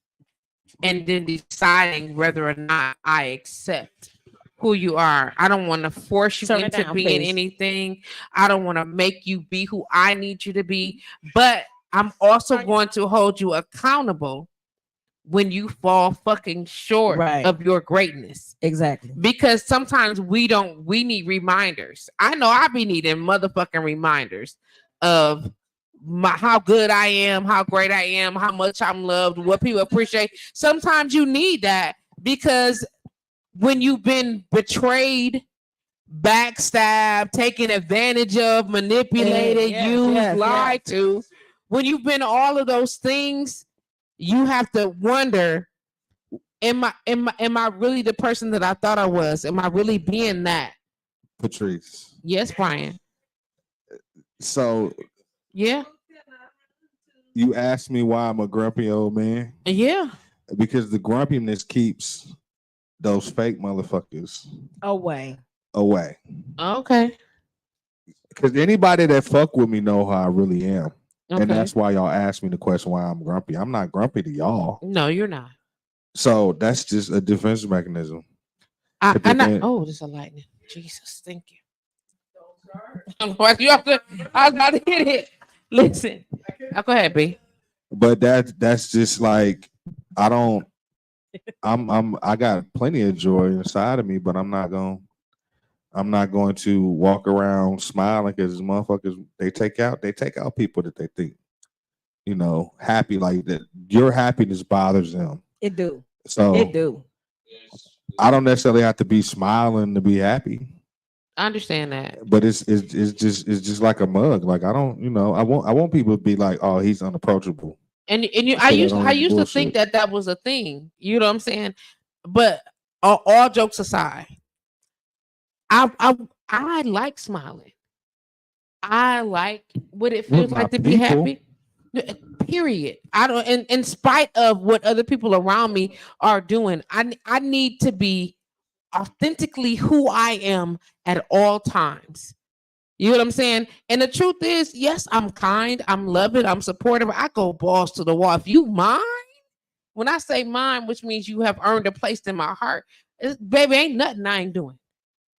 and then deciding whether or not I accept who you are. I don't want to force you Turn it into down, being please. anything. I don't want to make you be who I need you to be, but I'm also going to hold you accountable when you fall fucking short Right. of your greatness. Exactly. Because sometimes we need reminders. I know I be needing motherfucking reminders of how good I am, how great I am, how much I'm loved, what people appreciate. Sometimes you need that because when you've been betrayed, backstabbed, taken advantage of, manipulated, used, lied to, when you've been all of those things, you have to wonder, am I really the person that I thought I was? Am I really being that? Patrice. Yes, Brian. So Yeah. you asked me why I'm a grumpy old man? Yeah. Because the grumpiness keeps those fake motherfuckers Away. Okay. Because anybody that fuck with me know how I really am. Okay. And that's why y'all asked me the question why I'm grumpy. I'm not grumpy to y'all. No, you're not. So that's just a defense mechanism. Oh, there's a lightning. Jesus, thank you. I was about to hit it. Listen. Go ahead, B. But that's just like I got plenty of joy inside of me, but I'm not going to walk around smiling because motherfuckers they take out people that they think, happy like that. Your happiness bothers them. It do. So It do. I don't necessarily have to be smiling to be happy. I understand that. But it's just like a mug. Like I don't, I want people to be like, oh, he's unapproachable. And I used to think that was a thing. You know what I'm saying? But all jokes aside, I like smiling. I like what it feels like to be happy. Period. I don't, in spite of what other people around me are doing, I need to be authentically who I am at all times. You know what I'm saying? And the truth is, yes, I'm kind, I'm loving, I'm supportive. I go balls to the wall. If you mine, when I say mine, which means you have earned a place in my heart, baby, ain't nothing I ain't doing.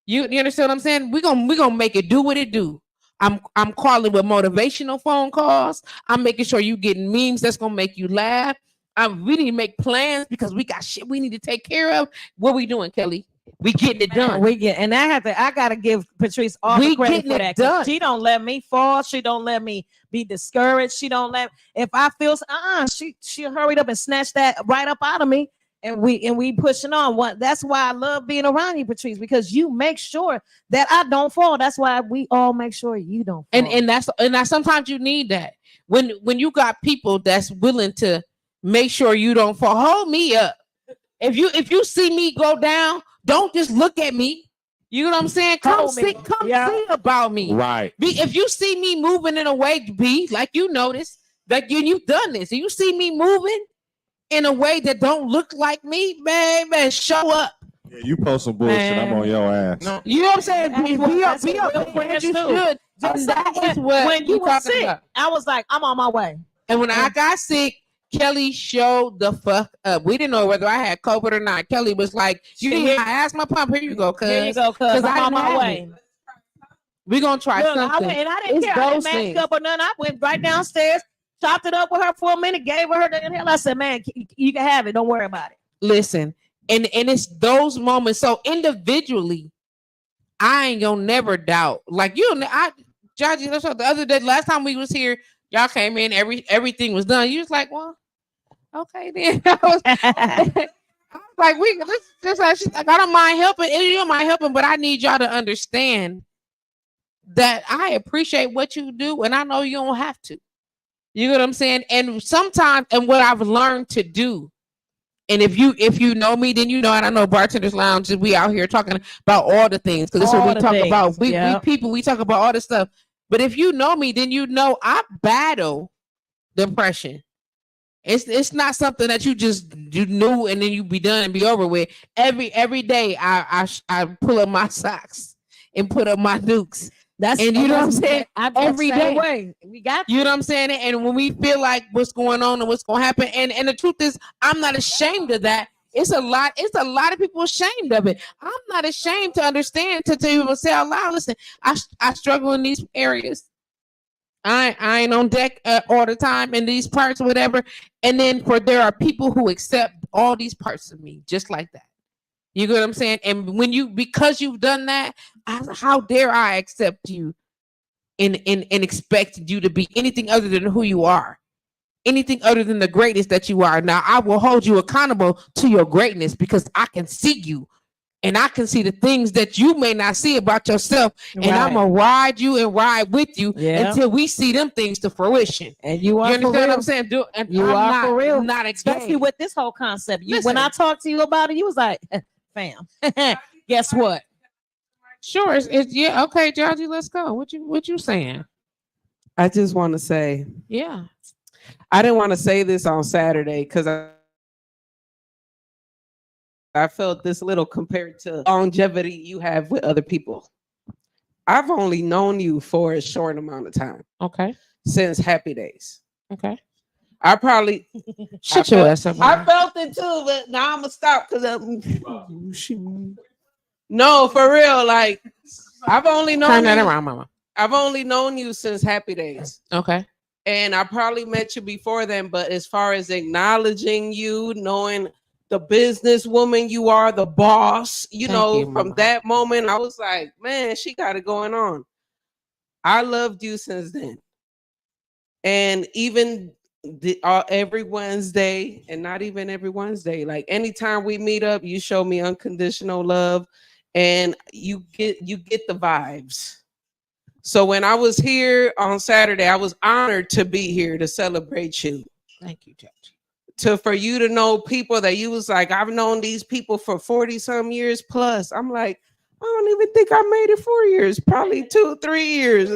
You understand what I'm saying? We're gonna make it do what it do. I'm calling with motivational phone calls. I'm making sure you getting memes that's gonna make you laugh. We need to make plans because we got shit we need to take care of. What we doing, Kelly? We getting it done. And I gotta give Patrice all We the credit getting for it that. 'Cause done. She don't let me fall. She don't let me be discouraged. She don't let if I feel she hurried up and snatched that right up out of me. And we pushing on. That's why I love being around you, Patrice, because you make sure that I don't fall. That's why we all make sure you don't fall. And that's sometimes you need that when you got people that's willing to make sure you don't fall. Hold me up. If you see me go down, don't just look at me. You know what I'm saying? Come see about me. Right. If you see me moving in a way, be like you notice, like you've done this. If you see me moving in a way that don't look like me, man, show up. Yeah, you post some bullshit, I'm on your ass. No, you know what I'm saying? Be real friends you do. should. And that is what when you we were talking sick, about. I was like, I'm on my way. And when I got sick, Kelly showed the fuck up. We didn't know whether I had COVID or not. Kelly was like, "You didn't hear? I asked my pump. Here you go, cuz. Here you go, cuz. I'm on my way. We're gonna try Look, something." and I didn't care. I didn't mask up or nothing. I went right downstairs, chopped it up with her for a minute, gave her the inhale. I said, "Man, you can have it. Don't worry about it." Listen, and it's those moments. So individually, I ain't gonna never doubt. Like Judgy, that's what the other day, last time we was here, y'all came in, everything was done. You was like, well, okay then. I was like, I don't mind helping, and you don't mind helping, but I need y'all to understand that I appreciate what you do, and I know you don't have to. You know what I'm saying? And sometimes, and what I've learned to do, and if you know me, then you know, and I know Bartenders Lounge, we out here talking about all the things, because this is what we talk about. We talk about all this stuff. But if you know me, then you know I battle depression. It's not something that you knew and then you be done and be over with. Every day I pull up my socks and put up my dukes. And you know what I'm saying? Every day. Way. We got you know what I'm saying? And when we feel like what's going on and what's going to happen, and the truth is, I'm not ashamed of that. It's a lot of people ashamed of it. I'm not ashamed to understand, to even say out loud, listen, I struggle in these areas. I ain't on deck all the time in these parts or whatever. And then there are people who accept all these parts of me just like that. You get what I'm saying? And because you've done that, how dare I accept you and expect you to be anything other than who you are, anything other than the greatness that you are. Now I will hold you accountable to your greatness because I can see you. And I can see the things that you may not see about yourself. And I'm going to ride you and ride with you until we see them things to fruition. And you understand what I'm saying? You are for real. Not especially with this whole concept. When I talked to you about it, you was like, fam, guess what? Sure. Yeah. Okay, Georgie, let's go. What you saying? I just want to say, yeah. I didn't want to say this on Saturday because I felt this little compared to longevity you have with other people. I've only known you for a short amount of time. Okay. Since Happy Days. Okay. I probably shut your ass up. I felt it too, but now I'm gonna stop because no, for real. Like I've only known turn that around, mama. I've only known you since Happy Days. Okay. And I probably met you before then, but as far as acknowledging you, knowing the businesswoman you are, the boss, from that moment, I was like, man, she got it going on. I loved you since then. And even every Wednesday, and not even every Wednesday, like anytime we meet up, you show me unconditional love and you get the vibes. So when I was here on Saturday, I was honored to be here to celebrate you. Thank you, Judge. For you to know people that you was like, I've known these people for 40 some years plus. I'm like, I don't even think I made it 4 years, probably 2-3 years.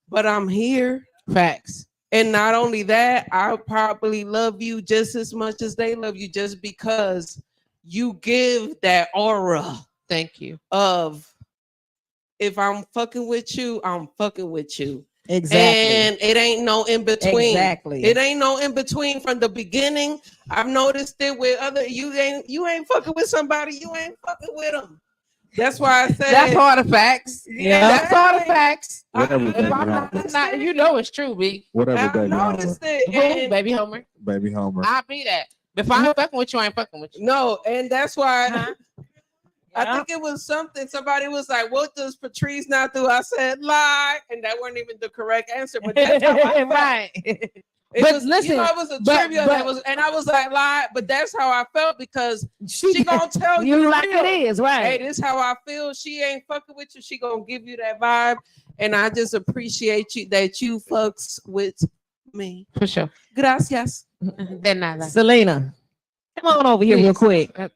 But I'm here. Facts. And not only that, I probably love you just as much as they love you, just because you give that aura. Thank you. Of if I'm fucking with you, I'm fucking with you. Exactly. And it ain't no in between. Exactly. It ain't no in between from the beginning. I've noticed it with other. You ain't fucking with somebody. You ain't fucking with them. That's why I said That's all the facts. Yeah. That's all the facts. Whatever, If baby I'm Homer. not, you know it's true, B. Whatever, I baby Homer. noticed it. Who? And Baby Homer. Baby Homer. I'll be that. If I ain't fucking with you, I ain't fucking with you. no, and that's why Huh? I Yeah. think it was something. Somebody was like, "What does Patrice not do?" I said, "Lie," and that wasn't even the correct answer. But that's how I felt. Right. It But was, listen, you know, it was a but- trivia but- that was, and I was like, "Lie," but that's how I felt because she gonna tell you, You like real. it is, Hey, right? this how I feel. She ain't fucking with you. She gonna give you that vibe, and I just appreciate you that you fucks with me. For sure. Gracias. De nada. Selena, come on over here real Please. quick.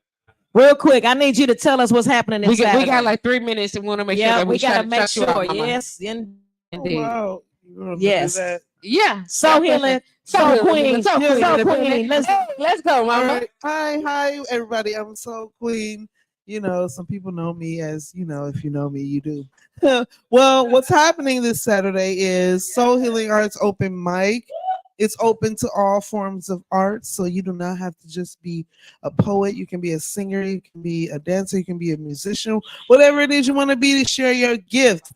Real quick. I need you to tell us what's happening We inside. got like 3 minutes and want to make sure yeah, that we try gotta to make shut you sure. out, mama. Yes. Indeed. Wow. You gonna do Yes. that? Yeah. So healing. So queen. So queen. Let's go, All mama. right. Hi, everybody. I'm Soul Queen. You know, some people know me as, you know, if you know me, you do. Well, what's happening this Saturday is Soul Healing Arts Open Mic. It's open to all forms of art, so you do not have to just be a poet. You can be a singer, you can be a dancer, you can be a musician, whatever it is you want to be to share your gift.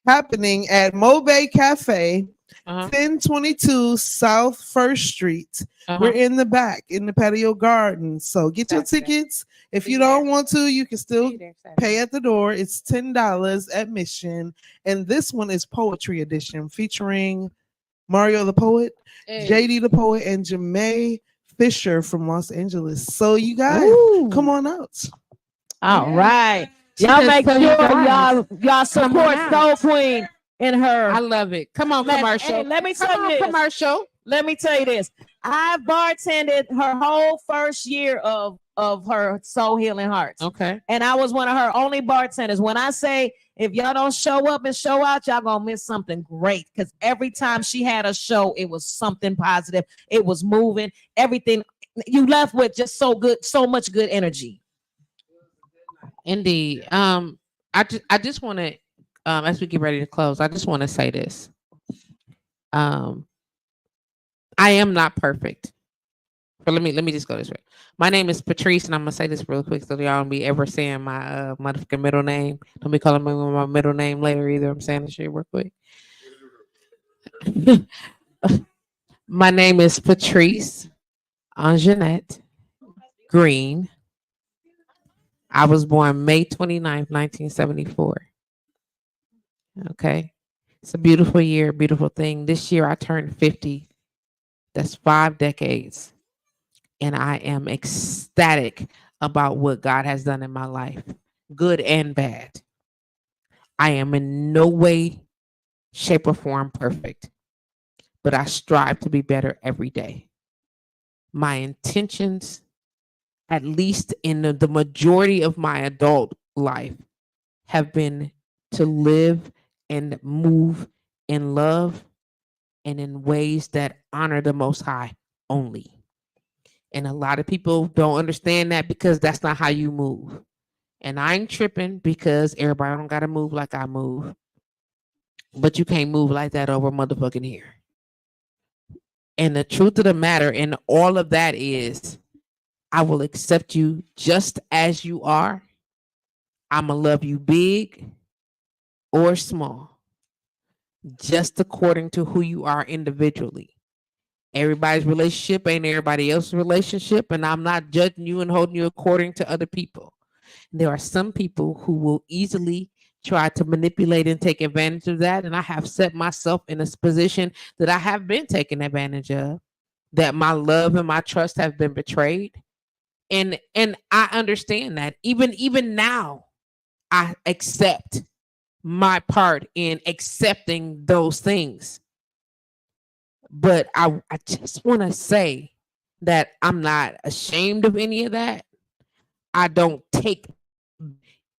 Happening at Mobay Cafe, Uh-huh. 1022 South First Street. Uh-huh. We're in the back in the patio garden. So get your Saturday. tickets. If Be you there. don't want to, you can still Be there Saturday. pay at the door. It's $10 admission. And this one is Poetry Edition featuring Mario the Poet, Hey. JD the Poet, and Jamae Fisher from Los Angeles. So you guys Ooh. come on out. All right. She Y'all just make told sure you guys. y'all Come on support out. Soul Queen in her. I love it. Come on, Let- commercial. hey, let me Come tell on, you this. commercial. Let me tell you this. I bartended her whole first year of her Soul Healing Hearts. Okay. And I was one of her only bartenders. When I say if y'all don't show up and show out, y'all gonna miss something great. Because every time she had a show, it was something positive. It was moving. Everything you left with just so good, so much good energy. Indeed. I just want to, as we get ready to close, I just want to say this. I am not perfect. But let me just go this way. My name is Patrice, and I'm gonna say this real quick so y'all don't be ever saying my motherfucking middle name. Don't be calling me my middle name later either. I'm saying this shit real quick. My name is Patrice Anjanette Green. I was born May 29th, 1974. Okay. It's a beautiful year, beautiful thing. This year I turned 50. That's 5 decades. And I am ecstatic about what God has done in my life, good and bad. I am in no way, shape, or form perfect, but I strive to be better every day. My intentions, at least in the majority of my adult life, have been to live and move in love and in ways that honor the Most High only. And a lot of people don't understand that because that's not how you move. And I ain't tripping because everybody don't got to move like I move. But you can't move like that over motherfucking here. And the truth of the matter in all of that is I will accept you just as you are. I'm going to love you big or small, just according to who you are individually. Everybody's relationship ain't everybody else's relationship, and I'm not judging you and holding you according to other people. There are some people who will easily try to manipulate and take advantage of that, and I have set myself in a position that I have been taken advantage of, that my love and my trust have been betrayed. And I understand that. Even now, I accept my part in accepting those things. But I just want to say that I'm not ashamed of any of that. I don't take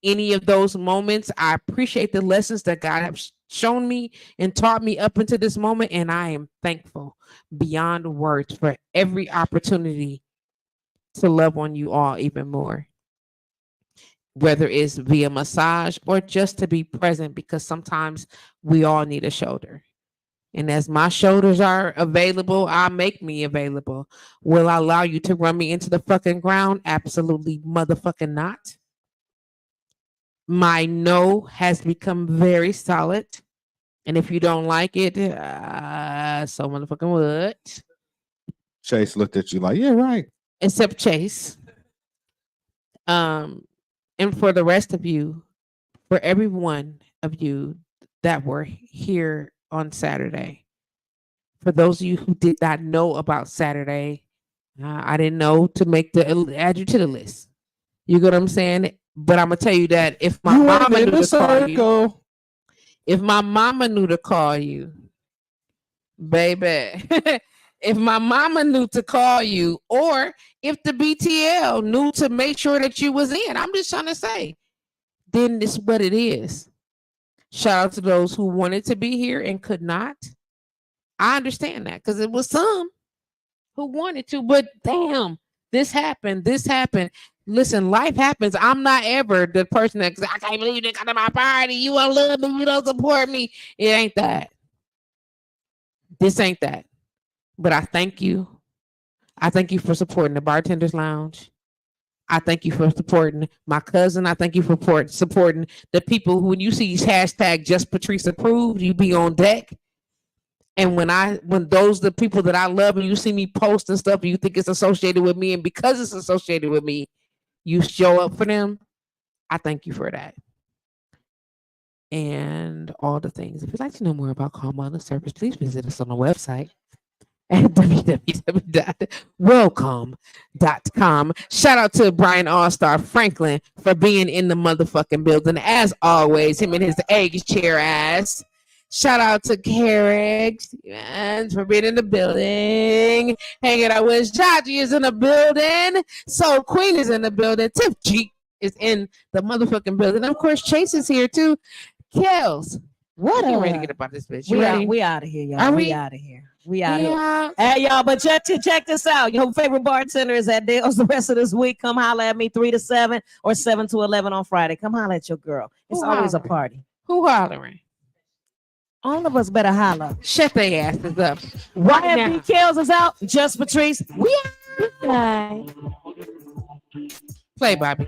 any of those moments. I appreciate the lessons that God has shown me and taught me up until this moment. And I am thankful beyond words for every opportunity to love on you all even more. Whether it's via massage or just to be present, because sometimes we all need a shoulder. And as my shoulders are available, I'll make me available. Will I allow you to run me into the fucking ground? Absolutely motherfucking not. My no has become very solid. And if you don't like it, so motherfucking what? Chase looked at you like, yeah, right. Except Chase. And for the rest of you, for every one of you that were here on Saturday, for those of you who did not know about Saturday, I didn't know to add you to the list. You get what I'm saying? But I'm gonna tell you that if my mama knew to call you, if my mama knew to call you, baby, if my mama knew to call you, or if the BTL knew to make sure that you was in, I'm just trying to say, then this is what it is. Shout out to those who wanted to be here and could not. I understand that because it was some who wanted to, but damn, this happened. Listen, life happens. I'm not ever the person that I can't believe you didn't come to my party. You don't love me. You don't support me. It ain't that. This ain't that. But I thank you. I thank you for supporting the Bartender's Lounge. I thank you for supporting my cousin. I thank you for supporting the people who, when you see hashtag JustPatrice approved, you be on deck. And when those the people that I love and you see me post and stuff and you think it's associated with me, and because it's associated with me, you show up for them. I thank you for that. And all the things. If you'd like to know more about Calm Wellness Service, please visit us on the website at www.welcome.com. Shout out to Brian All-Star Franklin for being in the motherfucking building. As always, him and his egg chair ass. Shout out to Carrick for being in the building. Hanging out with Jaji is in the building. So Queen is in the building. Tiff G is in the motherfucking building. And of course, Chase is here too. Kels, What you up? ready to get about this bitch? You We ready? out of here, y'all. Are We we? out of here. We out here. Yeah. Hey, y'all, but check this out. Your favorite bartender is at Dale's the rest of this week. Come holler at me 3 to 7 or 7 to 11 on Friday. Come holler at your girl. It's Who always a hollering? party. Who hollering? All of us better holler. Shut their asses up. YFB Kills is out. JustPatrice. We out. Play, Bobby.